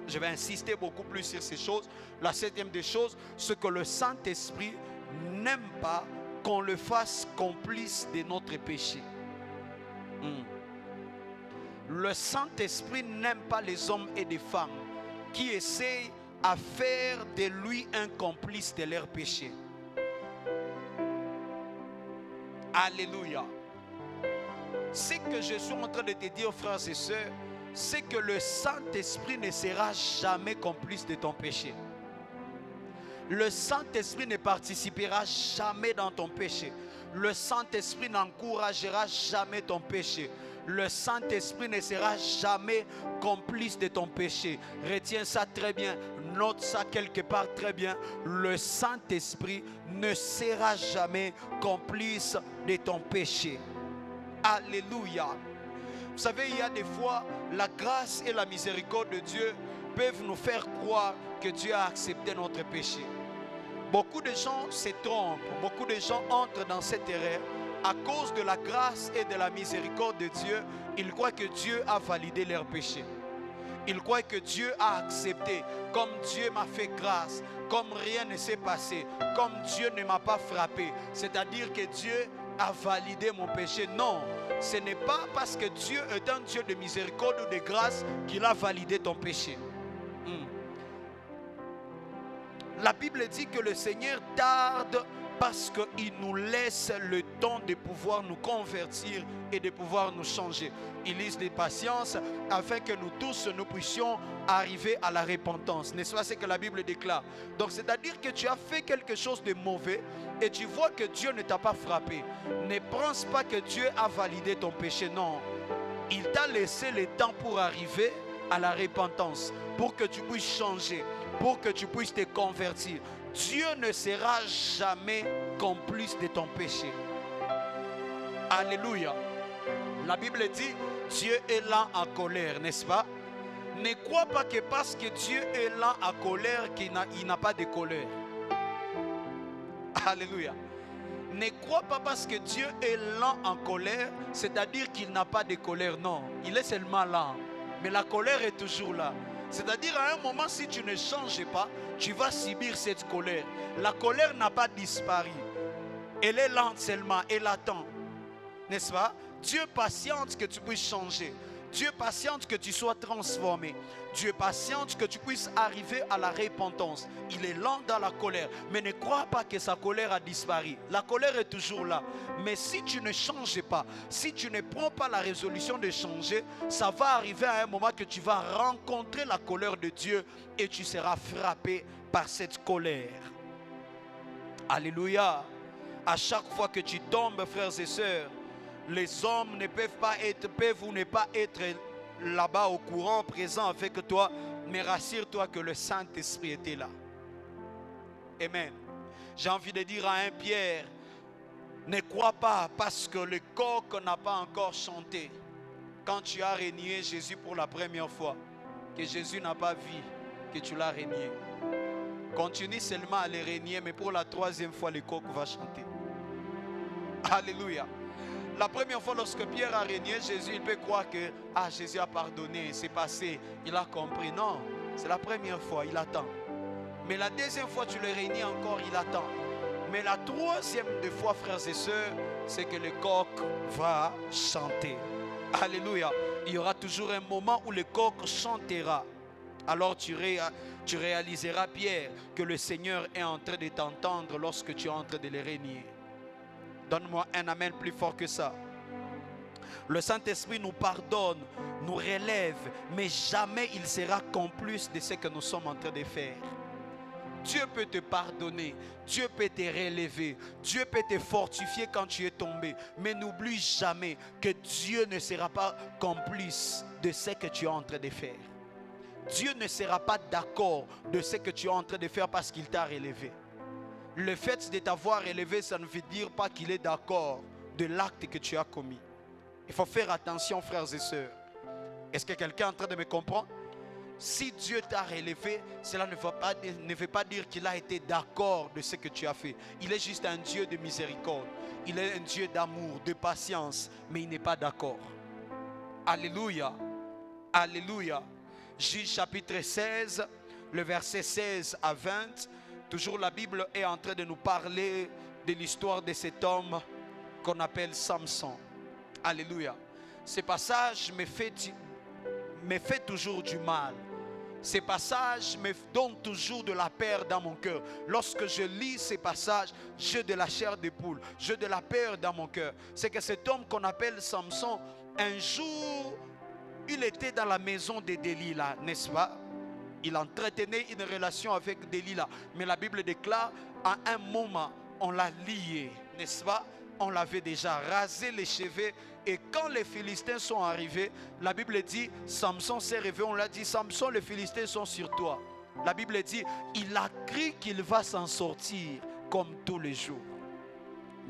Je vais insister beaucoup plus sur ces choses. La septième des choses, c'est que le Saint-Esprit n'aime pas qu'on le fasse complice de notre péché. Le Saint-Esprit n'aime pas les hommes et les femmes qui essayent à faire de lui un complice de leur péché. Alléluia. Ce que je suis en train de te dire, frères et sœurs, c'est que le Saint-Esprit ne sera jamais complice de ton péché. Le Saint-Esprit ne participera jamais dans ton péché. Le Saint-Esprit n'encouragera jamais ton péché. Le Saint-Esprit ne sera jamais complice de ton péché. Retiens ça très bien. Note ça quelque part très bien. Le Saint-Esprit ne sera jamais complice de ton péché. Alléluia. Vous savez, il y a des fois, la grâce et la miséricorde de Dieu peuvent nous faire croire que Dieu a accepté notre péché. Beaucoup de gens se trompent. Beaucoup de gens entrent dans cette erreur. À cause de la grâce et de la miséricorde de Dieu, ils croient que Dieu a validé leur péché. Ils croient que Dieu a accepté, comme Dieu m'a fait grâce, comme rien ne s'est passé, comme Dieu ne m'a pas frappé. C'est-à-dire que Dieu a validé mon péché. Non, ce n'est pas parce que Dieu est un Dieu de miséricorde ou de grâce qu'il a validé ton péché. La Bible dit que le Seigneur tarde parce qu'il nous laisse le temps de pouvoir nous convertir et de pouvoir nous changer. Il laisse de patience afin que nous tous nous puissions arriver à la repentance. N'est-ce pas ce que la Bible déclare? Donc c'est-à-dire que tu as fait quelque chose de mauvais et tu vois que Dieu ne t'a pas frappé. Ne pense pas que Dieu a validé ton péché. Non. Il t'a laissé le temps pour arriver à la repentance, pour que tu puisses changer, pour que tu puisses te convertir. Dieu ne sera jamais complice de ton péché. Alléluia. La Bible dit, Dieu est lent en colère, n'est-ce pas? Ne crois pas que parce que Dieu est lent en colère, qu'il n'a pas de colère. Alléluia. Ne crois pas parce que Dieu est lent en colère, c'est-à-dire qu'il n'a pas de colère. Non, il est seulement lent. Mais la colère est toujours là. C'est-à-dire à un moment, si tu ne changes pas, tu vas subir cette colère. La colère n'a pas disparu. Elle est lente seulement, elle attend. N'est-ce pas? Dieu patiente que tu puisses changer. Dieu patiente que tu sois transformé. Dieu patiente que tu puisses arriver à la repentance. Il est lent dans la colère, mais ne crois pas que sa colère a disparu. La colère est toujours là. Mais si tu ne changes pas, si tu ne prends pas la résolution de changer, ça va arriver à un moment que tu vas rencontrer la colère de Dieu et tu seras frappé par cette colère. Alléluia. À chaque fois que tu tombes, frères et sœurs, les hommes ne peuvent ou ne pas être là-bas au courant, présent avec toi, mais rassure-toi que le Saint-Esprit était là. Amen. J'ai envie de dire à un Pierre, ne crois pas parce que le coq n'a pas encore chanté. Quand tu as renié Jésus pour la première fois, que Jésus n'a pas vu que tu l'as renié. Continue seulement à le renier, mais pour la troisième fois, le coq va chanter. Alléluia. La première fois, lorsque Pierre a renié Jésus, il peut croire que Jésus a pardonné, c'est passé, il a compris. Non, c'est la première fois, il attend. Mais la deuxième fois, tu le réunis encore, il attend. Mais la troisième fois, frères et sœurs, c'est que le coq va chanter. Alléluia. Il y aura toujours un moment où le coq chantera. Alors tu réaliseras, Pierre, que le Seigneur est en train de t'entendre lorsque tu es en train de le renier. Donne-moi un amen plus fort que ça. Le Saint-Esprit nous pardonne, nous relève, mais jamais il sera complice de ce que nous sommes en train de faire. Dieu peut te pardonner, Dieu peut te relever, Dieu peut te fortifier quand tu es tombé. Mais n'oublie jamais que Dieu ne sera pas complice de ce que tu es en train de faire. Dieu ne sera pas d'accord de ce que tu es en train de faire parce qu'il t'a relevé. Le fait de t'avoir élevé, ça ne veut dire pas qu'il est d'accord de l'acte que tu as commis. Il faut faire attention, frères et sœurs. Est-ce que quelqu'un est en train de me comprendre? Si Dieu t'a relevé, cela ne veut pas dire qu'il a été d'accord de ce que tu as fait. Il est juste un Dieu de miséricorde. Il est un Dieu d'amour, de patience, mais il n'est pas d'accord. Alléluia. Alléluia. Juge chapitre 16, le verset 16 à 20. Toujours la Bible est en train de nous parler de l'histoire de cet homme qu'on appelle Samson. Alléluia. Ce passage me fait toujours du mal. Ces passages me donnent toujours de la peur dans mon cœur. Lorsque je lis ces passages, j'ai de la chair de poule, j'ai de la peur dans mon cœur. C'est que cet homme qu'on appelle Samson, un jour, il était dans la maison de Delilah, n'est-ce pas? Il entretenait une relation avec Delilah. Mais la Bible déclare, à un moment, on l'a lié, n'est-ce pas? On l'avait déjà rasé les cheveux. Et quand les Philistins sont arrivés, la Bible dit, Samson s'est réveillé, on l'a dit, Samson, les Philistins sont sur toi. La Bible dit, il a cru qu'il va s'en sortir comme tous les jours.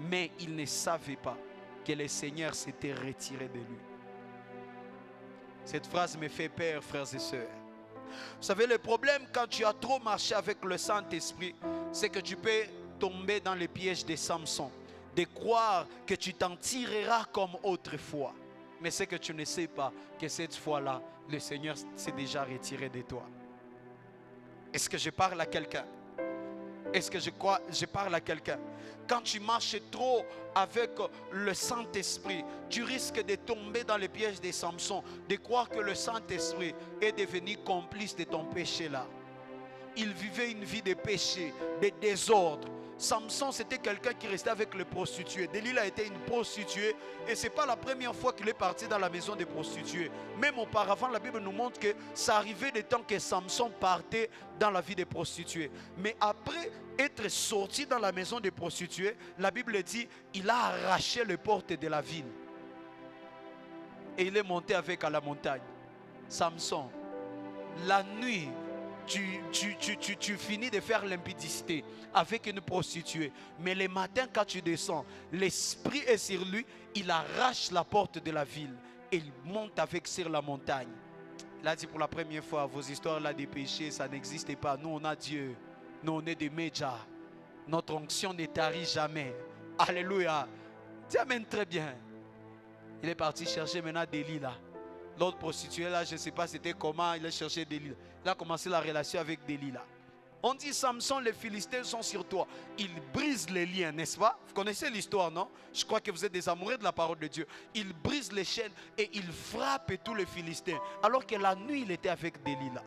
Mais il ne savait pas que le Seigneur s'était retiré de lui. Cette phrase me fait peur, frères et sœurs. Vous savez, le problème quand tu as trop marché avec le Saint-Esprit, c'est que tu peux tomber dans les pièges de Samson. De croire que tu t'en tireras comme autrefois. Mais c'est que tu ne sais pas que cette fois-là, le Seigneur s'est déjà retiré de toi. Est-ce que je parle à quelqu'un? Est-ce que je parle à quelqu'un? Quand tu marches trop avec le Saint-Esprit, tu risques de tomber dans les pièges de Samson, de croire que le Saint-Esprit est devenu complice de ton péché là. Il vivait une vie de péché, de désordre. Samson, c'était quelqu'un qui restait avec les prostituées. Delilah était une prostituée et ce n'est pas la première fois qu'il est parti dans la maison des prostituées. Même auparavant, la Bible nous montre que ça arrivait des temps que Samson partait dans la vie des prostituées. Mais après être sorti dans la maison des prostituées, la Bible dit il a arraché les portes de la ville. Et il est monté avec à la montagne. Samson, la nuit, tu finis de faire l'impudicité avec une prostituée. Mais le matin quand tu descends, l'esprit est sur lui. Il arrache la porte de la ville et il monte avec sur la montagne. Il a dit pour la première fois, vos histoires là des péchés, ça n'existe pas. Nous on a Dieu. Nous on est des médias. Notre onction ne tarit jamais. Alléluia. Dis amen très bien. Il est parti chercher maintenant Delilah. L'autre prostituée là, je ne sais pas c'était comment, il a cherché Delilah. Il a commencé la relation avec Delilah. On dit Samson, les Philistins sont sur toi. Il brise les liens, n'est-ce pas? Vous connaissez l'histoire, non? Je crois que vous êtes des amoureux de la parole de Dieu. Il brise les chaînes et il frappe tous les Philistins. Alors que la nuit, il était avec Delilah.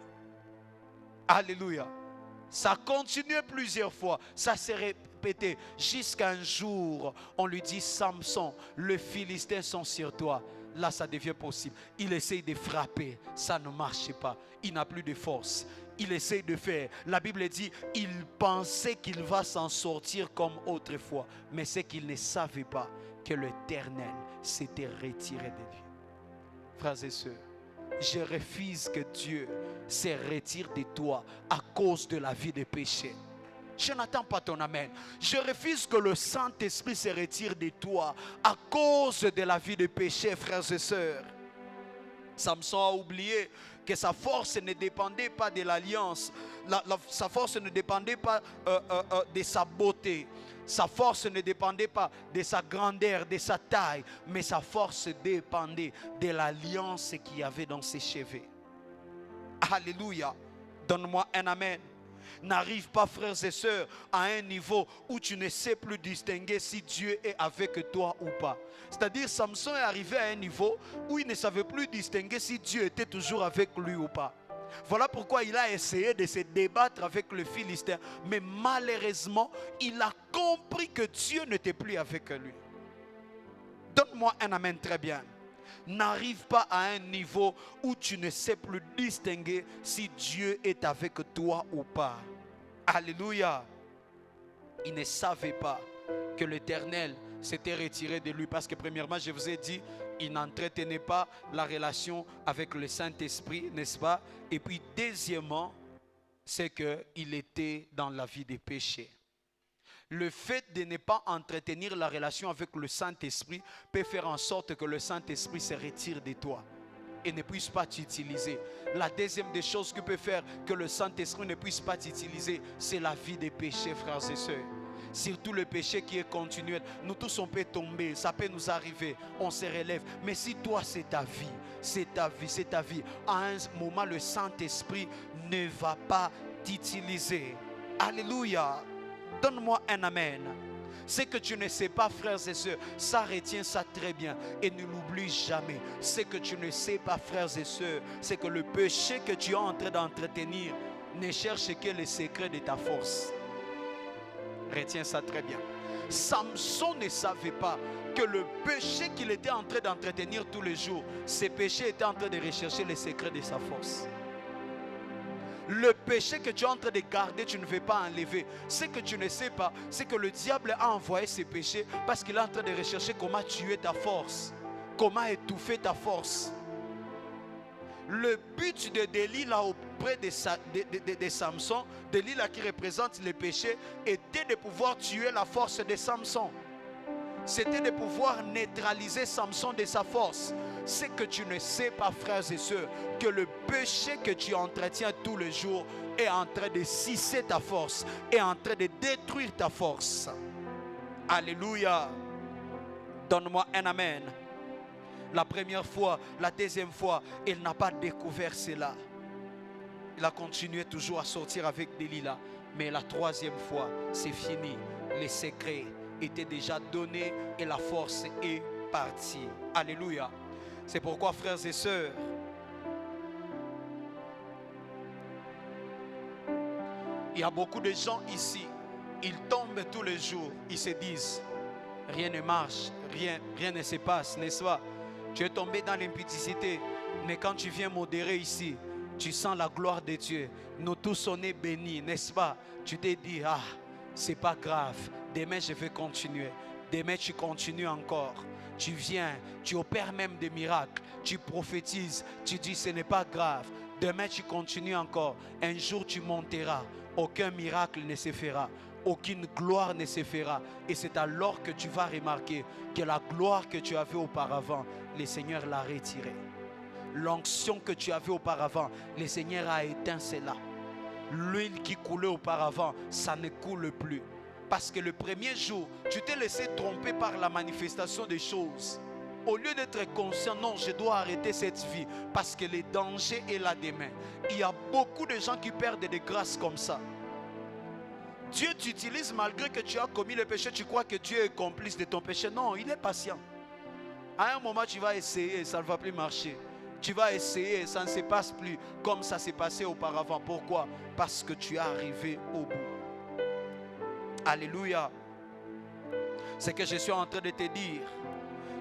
Alléluia. Ça continuait plusieurs fois. Ça s'est répété jusqu'à un jour. On lui dit, Samson, les Philistins sont sur toi. Là, ça devient possible. Il essaye de frapper. Ça ne marche pas. Il n'a plus de force. Il essaye de faire. La Bible dit, il pensait qu'il va s'en sortir comme autrefois. Mais c'est qu'il ne savait pas que l'Éternel s'était retiré de lui. Frères et sœurs, je refuse que Dieu se retire de toi à cause de la vie de péché. Je n'attends pas ton amen. Je refuse que le Saint-Esprit se retire de toi à cause de la vie de péché, frères et sœurs. Samson a oublié que sa force ne dépendait pas de l'alliance. Sa force ne dépendait pas de sa beauté. Sa force ne dépendait pas de sa grandeur, de sa taille. Mais sa force dépendait de l'alliance qu'il y avait dans ses cheveux. Alléluia. Donne-moi un amen. N'arrive pas, frères et sœurs, à un niveau où tu ne sais plus distinguer si Dieu est avec toi ou pas. C'est-à-dire, Samson est arrivé à un niveau où il ne savait plus distinguer si Dieu était toujours avec lui ou pas. Voilà pourquoi il a essayé de se débattre avec le Philistin. Mais malheureusement, il a compris que Dieu n'était plus avec lui. Donne-moi un amen très bien. N'arrive pas à un niveau où tu ne sais plus distinguer si Dieu est avec toi ou pas. Alléluia. Il ne savait pas que l'Éternel s'était retiré de lui parce que premièrement, je vous ai dit, il n'entretenait pas la relation avec le Saint-Esprit, n'est-ce pas? Et puis deuxièmement, c'est qu'il était dans la vie des péchés. Le fait de ne pas entretenir la relation avec le Saint-Esprit peut faire en sorte que le Saint-Esprit se retire de toi et ne puisse pas t'utiliser. La deuxième des choses qui peut faire que le Saint-Esprit ne puisse pas t'utiliser, c'est la vie des péchés, frères et sœurs. Surtout le péché qui est continuel. Nous tous on peut tomber, ça peut nous arriver, on se relève. Mais si toi c'est ta vie, c'est ta vie, c'est ta vie, à un moment le Saint-Esprit ne va pas t'utiliser. Alléluia. Donne-moi un amen. Ce que tu ne sais pas, frères et sœurs, ça retient ça très bien et ne l'oublie jamais. Ce que tu ne sais pas, frères et sœurs, c'est que le péché que tu es en train d'entretenir ne cherche que les secrets de ta force. Retiens ça très bien. Samson ne savait pas que le péché qu'il était en train d'entretenir tous les jours, ce péché était en train de rechercher les secrets de sa force. Le péché que tu es en train de garder, tu ne veux pas enlever. Ce que tu ne sais pas, c'est que le diable a envoyé ces péchés parce qu'il est en train de rechercher comment tuer ta force, comment étouffer ta force. Le but de Delilah auprès de Samson, Delilah qui représente les péchés, était de pouvoir tuer la force de Samson. C'était de pouvoir neutraliser Samson de sa force. C'est que tu ne sais pas, frères et sœurs, que le péché que tu entretiens tous les jours est en train de scisser ta force, est en train de détruire ta force. Alléluia. Donne-moi un amen. La première fois, la deuxième fois, il n'a pas découvert cela. Il a continué toujours à sortir avec Delilah. Mais la troisième fois, c'est fini. Les secrets étaient déjà donnés et la force est partie. Alléluia. C'est pourquoi, frères et sœurs, il y a beaucoup de gens ici, ils tombent tous les jours, ils se disent, rien ne marche, rien ne se passe, n'est-ce pas? Tu es tombé dans l'impudicité, mais quand tu viens modérer ici, tu sens la gloire de Dieu. Nous tous on est bénis, n'est-ce pas? Tu t'es dit, ah, c'est pas grave, demain je vais continuer. Demain tu continues encore. Tu viens, tu opères même des miracles. Tu prophétises, tu dis ce n'est pas grave. Demain tu continues encore. Un jour tu monteras. Aucun miracle ne se fera. Aucune gloire ne se fera. Et c'est alors que tu vas remarquer que la gloire que tu avais auparavant, le Seigneur l'a retirée. L'onction que tu avais auparavant, le Seigneur a éteint cela. L'huile qui coulait auparavant, ça ne coule plus. Parce que le premier jour, tu t'es laissé tromper par la manifestation des choses. Au lieu d'être conscient, non, je dois arrêter cette vie parce que le danger est là demain. Il y a beaucoup de gens qui perdent des grâces comme ça. Dieu t'utilise malgré que tu as commis le péché. Tu crois que Dieu est complice de ton péché. Non, il est patient. À un moment, tu vas essayer et ça ne va plus marcher. Tu vas essayer et ça ne se passe plus comme ça s'est passé auparavant. Pourquoi? Parce que tu es arrivé au bout. Alléluia. C'est que je suis en train de te dire.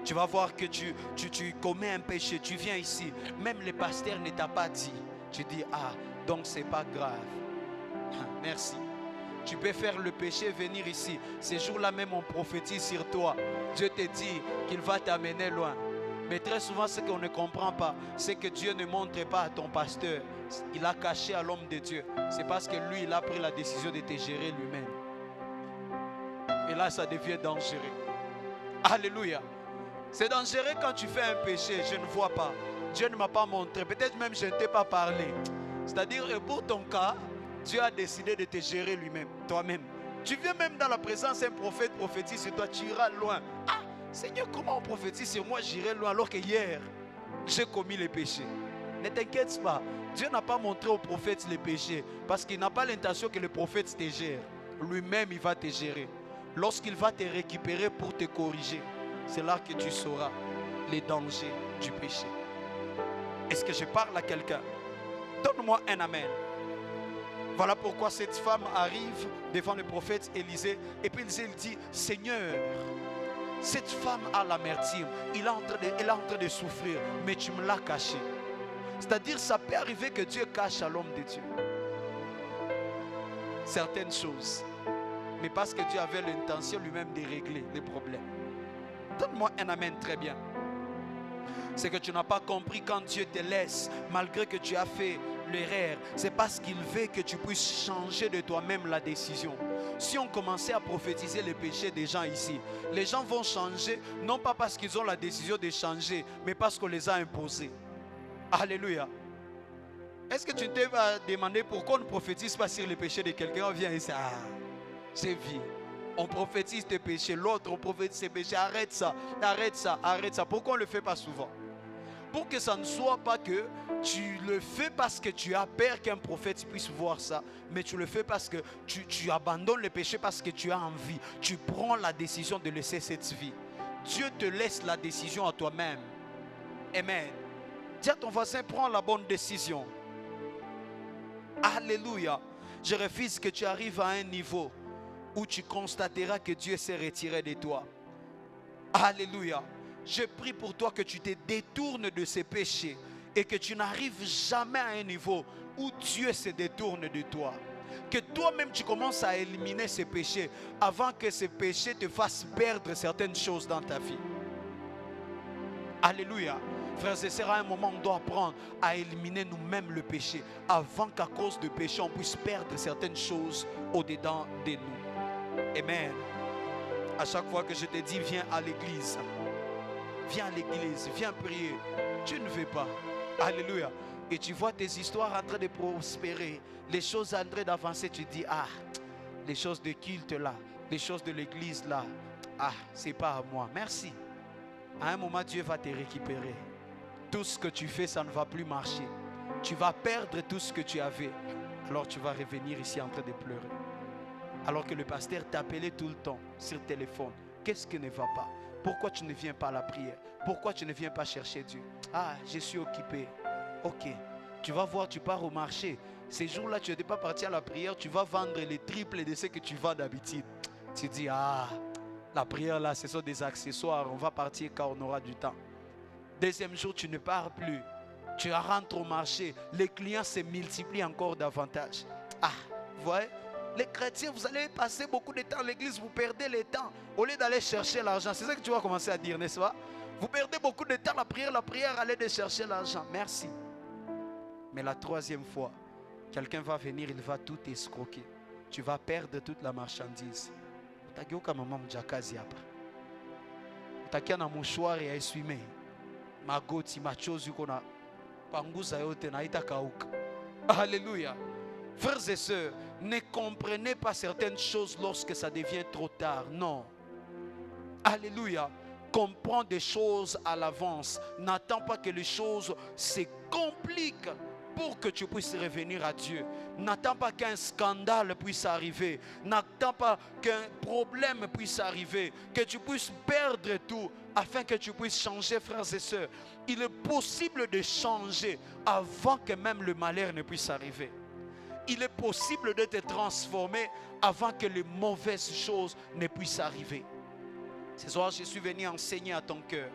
Tu vas voir que tu commets un péché. Tu viens ici. Même le pasteur ne t'a pas dit. Tu dis, ah, donc c'est pas grave. Merci. Tu peux faire le péché, venir ici. Ces jours-là même, on prophétise sur toi. Dieu te dit qu'il va t'amener loin. Mais très souvent, ce qu'on ne comprend pas, c'est que Dieu ne montre pas à ton pasteur. Il a caché à l'homme de Dieu. C'est parce que lui, il a pris la décision de te gérer lui-même. Et là, ça devient dangereux. Alléluia. C'est dangereux quand tu fais un péché. Je ne vois pas. Dieu ne m'a pas montré. Peut-être même je ne t'ai pas parlé. C'est-à-dire, pour ton cas, Dieu a décidé de te gérer lui-même, toi-même. Tu viens même dans la présence d'un prophète prophétise sur toi, tu iras loin. Ah, Seigneur, comment on prophétise sur moi, j'irai loin alors que hier, j'ai commis les péchés. Ne t'inquiète pas, Dieu n'a pas montré au prophète les péchés parce qu'il n'a pas l'intention que le prophète te gère. Lui-même, il va te gérer. Lorsqu'il va te récupérer pour te corriger, c'est là que tu sauras les dangers du péché. Est-ce que je parle à quelqu'un? Donne-moi un amen. Voilà pourquoi cette femme arrive devant le prophète Élisée et puis il dit, Seigneur, cette femme a l'amertume, elle est en train de souffrir, mais tu me l'as caché. C'est-à-dire, ça peut arriver que Dieu cache à l'homme de Dieu certaines choses, mais parce que Dieu avait l'intention lui-même de régler les problèmes. Donne-moi un amen très bien. C'est que tu n'as pas compris quand Dieu te laisse, malgré que tu as fait l'erreur, c'est parce qu'il veut que tu puisses changer de toi-même la décision. Si on commençait à prophétiser les péchés des gens ici, les gens vont changer, non pas parce qu'ils ont la décision de changer, mais parce qu'on les a imposés. Alléluia. Est-ce que tu t'es demandé pourquoi on ne prophétise pas sur les péchés de quelqu'un? On vient ici, ah, c'est vie. On prophétise tes péchés, l'autre on prophétise ses péchés. Arrête ça, arrête ça, arrête ça. Pourquoi on ne le fait pas souvent? Pour que ça ne soit pas que tu le fais parce que tu as peur qu'un prophète puisse voir ça, mais tu le fais parce que tu abandonnes le péché parce que tu as envie. Tu prends la décision de laisser cette vie. Dieu te laisse la décision à toi-même. Amen. Dis à ton voisin, prends la bonne décision. Alléluia. Je refuse que tu arrives à un niveau où tu constateras que Dieu s'est retiré de toi. Alléluia. Je prie pour toi que tu te détournes de ces péchés et que tu n'arrives jamais à un niveau où Dieu se détourne de toi. Que toi-même tu commences à éliminer ces péchés avant que ces péchés te fassent perdre certaines choses dans ta vie. Alléluia. Frères et sœurs, à un moment on doit apprendre à éliminer nous-mêmes le péché avant qu'à cause du péché on puisse perdre certaines choses au-dedans de nous. Amen. À chaque fois que je te dis viens à l'église, viens à l'église, viens prier, tu ne veux pas. Alléluia. Et tu vois tes histoires en train de prospérer, les choses en train d'avancer, tu dis, ah, les choses de culte là, les choses de l'église là, ah, c'est pas à moi. Merci. À un moment, Dieu va te récupérer. Tout ce que tu fais, ça ne va plus marcher. Tu vas perdre tout ce que tu avais. Alors tu vas revenir ici en train de pleurer. Alors que le pasteur t'appelait tout le temps sur téléphone. Qu'est-ce qui ne va pas? Pourquoi tu ne viens pas à la prière? Pourquoi tu ne viens pas chercher Dieu? Ah, je suis occupé. Ok, tu vas voir, tu pars au marché. Ces jours-là, tu n'es pas parti à la prière. Tu vas vendre les triples de ce que tu vends d'habitude. Tu dis, ah, la prière là, ce sont des accessoires. On va partir quand on aura du temps. Deuxième jour, tu ne pars plus. Tu rentres au marché. Les clients se multiplient encore davantage. Ah, vous voyez? Les chrétiens, vous allez passer beaucoup de temps à l'église, vous perdez le temps. Au lieu d'aller chercher l'argent, c'est ça que tu vas commencer à dire, n'est-ce pas? Vous perdez beaucoup de temps à la prière, allez de chercher l'argent. Merci. Mais la troisième fois, quelqu'un va venir, il va tout escroquer. Tu vas perdre toute la marchandise. Utakiuka mama mjakazi hapa. Utakia na mouchoir ya essuie-main. Magoti, machozi uko na panguza yote na itakauka. Alléluia. Frères et sœurs, ne comprenez pas certaines choses lorsque ça devient trop tard. Non. Alléluia. Comprends des choses à l'avance. N'attends pas que les choses se compliquent pour que tu puisses revenir à Dieu. N'attends pas qu'un scandale puisse arriver. N'attends pas qu'un problème puisse arriver. Que tu puisses perdre tout afin que tu puisses changer, frères et sœurs. Il est possible de changer avant que même le malheur ne puisse arriver. Il est possible de te transformer avant que les mauvaises choses ne puissent arriver. Ce soir, je suis venu enseigner à ton cœur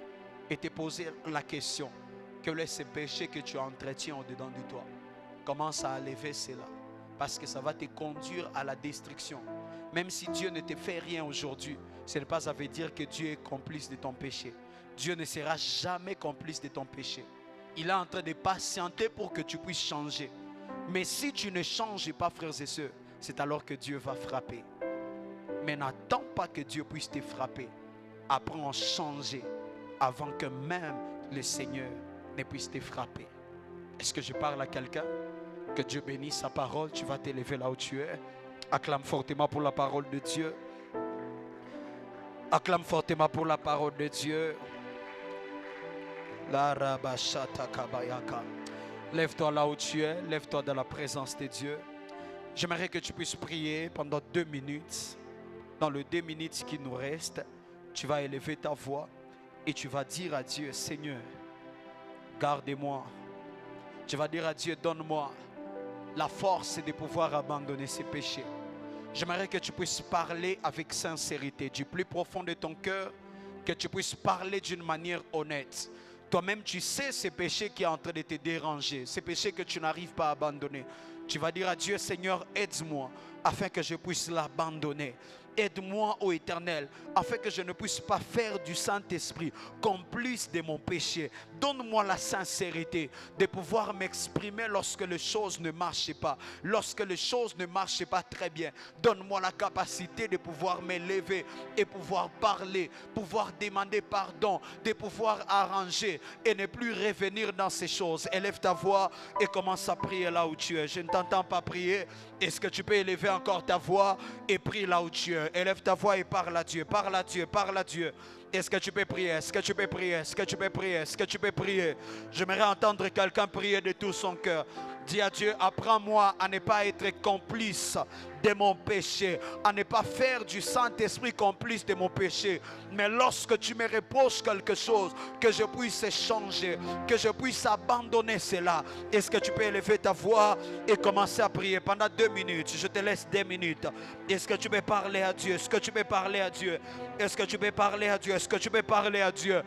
et te poser la question. Quel est ce péché que tu entretiens au-dedans de toi? Commence à enlever cela. Parce que ça va te conduire à la destruction. Même si Dieu ne te fait rien aujourd'hui, ce n'est pas ça veut dire que Dieu est complice de ton péché. Dieu ne sera jamais complice de ton péché. Il est en train de patienter pour que tu puisses changer. Mais si tu ne changes pas, frères et sœurs, c'est alors que Dieu va frapper. Mais n'attends pas que Dieu puisse te frapper. Apprends à changer avant que même le Seigneur ne puisse te frapper. Est-ce que je parle à quelqu'un? Que Dieu bénisse sa parole. Tu vas t'élever là où tu es. Acclame fortement pour la parole de Dieu. Acclame fortement pour la parole de Dieu. La rabashata kabayaka. Lève-toi là où tu es. Lève-toi dans la présence de Dieu. J'aimerais que tu puisses prier pendant 2 minutes. Dans les 2 minutes qui nous restent, tu vas élever ta voix et tu vas dire à Dieu, Seigneur, garde-moi. Tu vas dire à Dieu, donne-moi la force de pouvoir abandonner ces péchés. J'aimerais que tu puisses parler avec sincérité, du plus profond de ton cœur, que tu puisses parler d'une manière honnête. Toi-même, tu sais ces péchés qui sont en train de te déranger, ces péchés que tu n'arrives pas à abandonner. Tu vas dire à Dieu, Seigneur, aide-moi afin que je puisse l'abandonner. Aide-moi, ô Éternel, afin que je ne puisse pas faire du Saint-Esprit complice de mon péché. Donne-moi la sincérité de pouvoir m'exprimer lorsque les choses ne marchent pas. Lorsque les choses ne marchent pas très bien. Donne-moi la capacité de pouvoir m'élever et pouvoir parler, pouvoir demander pardon, de pouvoir arranger et ne plus revenir dans ces choses. Élève ta voix et commence à prier là où tu es. Je ne t'entends pas prier. Est-ce que tu peux élever encore ta voix et prie là où tu es? Élève ta voix et parle à Dieu, parle à Dieu, parle à Dieu. Est-ce que tu peux prier? Est-ce que tu peux prier? Est-ce que tu peux prier? Est-ce que tu peux prier? J'aimerais entendre quelqu'un prier de tout son cœur. Dis à Dieu, apprends-moi à ne pas être complice de mon péché, à ne pas faire du Saint-Esprit complice de mon péché. Mais lorsque tu me reposes quelque chose, que je puisse changer, que je puisse abandonner cela. Est-ce que tu peux élever ta voix et commencer à prier pendant 2 minutes? Je te laisse 2 minutes. Est-ce que tu peux parler à Dieu? Est-ce que tu peux parler à Dieu? Est-ce que tu peux parler à Dieu? Est-ce que tu peux parler à Dieu?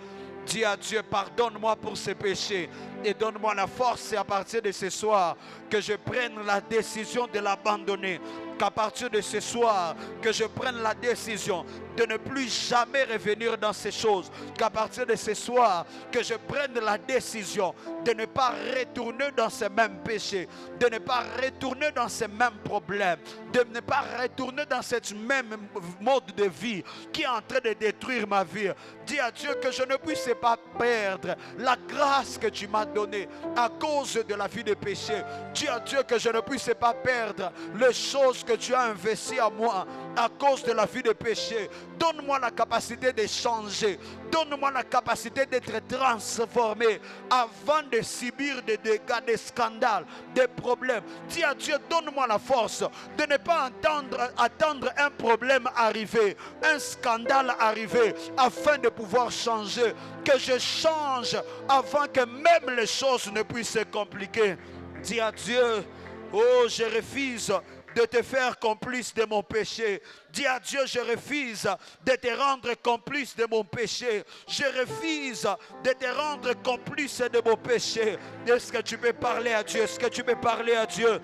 Dis à Dieu, pardonne-moi pour ces péchés et donne-moi la force à partir de ce soir que je prenne la décision de l'abandonner. Qu'à partir de ce soir, que je prenne la décision de ne plus jamais revenir dans ces choses. Qu'à partir de ce soir, que je prenne la décision de ne pas retourner dans ces mêmes péchés, de ne pas retourner dans ces mêmes problèmes, de ne pas retourner dans cette même mode de vie qui est en train de détruire ma vie. Dis à Dieu que je ne puisse pas perdre la grâce que tu m'as donnée à cause de la vie de péché. Dis à Dieu que je ne puisse pas perdre les choses que tu as investies à moi à cause de la vie de péché. Donne-moi la capacité de changer. Donne-moi la capacité d'être transformé avant de subir des dégâts, des scandales, des problèmes. Dis à Dieu, donne-moi la force de ne pas attendre un problème arriver, un scandale arriver, afin de pouvoir changer. Que je change avant que même les choses ne puissent se compliquer. Dis à Dieu, oh, je refuse de te faire complice de mon péché. Dis à Dieu, je refuse de te rendre complice de mon péché. Je refuse de te rendre complice de mon péché. Est-ce que tu peux parler à Dieu? Est-ce que tu peux parler à Dieu?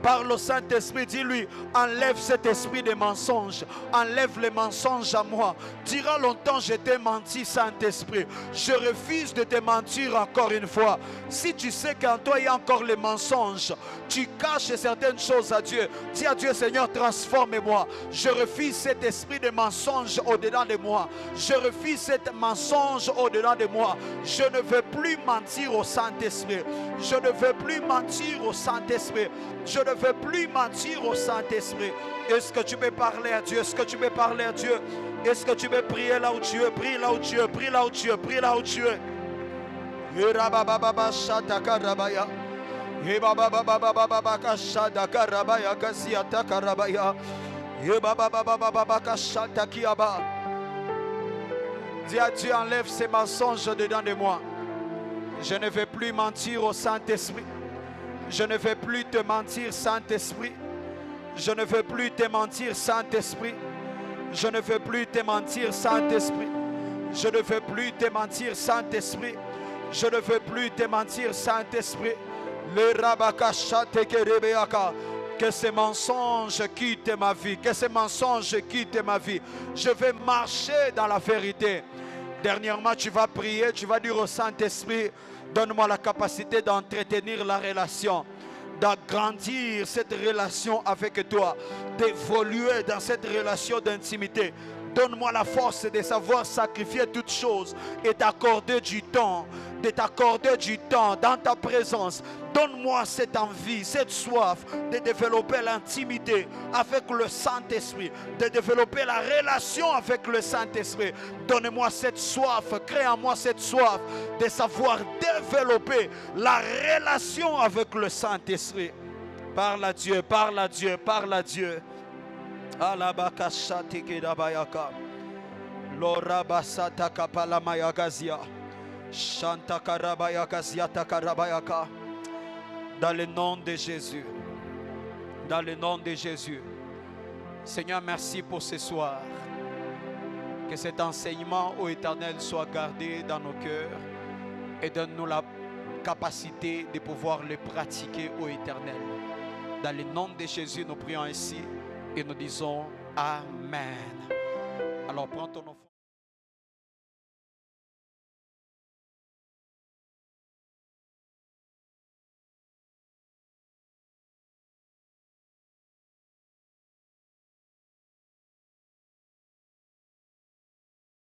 Parle au Saint-Esprit, dis-lui, enlève cet esprit de mensonge, enlève les mensonges à moi. Dira longtemps, je t'ai menti, Saint-Esprit. Je refuse de te mentir encore une fois. Si tu sais qu'en toi il y a encore les mensonges, tu caches certaines choses à Dieu. Dis à Dieu, Seigneur, transforme-moi. Je refuse cet esprit de mensonge au-dedans de moi. Je refuse cet mensonge au-dedans de moi. Je ne veux plus mentir au Saint-Esprit. Je ne veux plus mentir au Saint-Esprit. Je ne veux plus mentir au Saint-Esprit. Est-ce que tu peux parler à Dieu? Est-ce que tu peux parler à Dieu? Est-ce que tu peux prier là où tu es? Prie là où tu es, prie là où tu es, prie là où tu es. Dis à Dieu, enlève ces mensonges dedans de moi. Je ne vais plus mentir au Saint-Esprit. Je ne vais plus te mentir, Saint-Esprit. Je ne veux plus te mentir, Saint-Esprit. Je ne veux plus te mentir, Saint-Esprit. Je ne veux plus te mentir, Saint-Esprit. Je ne veux plus te mentir, Saint-Esprit. Le rabakasha tekerebeaka. Que ces mensonges quittent ma vie. Que ces mensonges quittent ma vie. Je vais marcher dans la vérité. Dernièrement, tu vas prier, tu vas dire au Saint-Esprit, donne-moi la capacité d'entretenir la relation, d'agrandir cette relation avec toi, d'évoluer dans cette relation d'intimité. Donne-moi la force de savoir sacrifier toutes choses et t'accorder du temps, dans ta présence. Donne-moi cette envie, cette soif de développer l'intimité avec le Saint-Esprit, de développer la relation avec le Saint-Esprit. Donne-moi cette soif, crée en moi cette soif de savoir développer la relation avec le Saint-Esprit. Parle à Dieu, parle à Dieu, parle à Dieu. Alabakashati kedabayaka. Lorabasata kapalamayagazia. Shanta karabayagazia takarabayaka. Dans le nom de Jésus. Dans le nom de Jésus. Seigneur, merci pour ce soir. Que cet enseignement, ô Éternel, soit gardé dans nos cœurs et donne-nous la capacité de pouvoir le pratiquer, ô Éternel. Dans le nom de Jésus, nous prions ainsi et nous disons Amen. Alors prends ton offrande.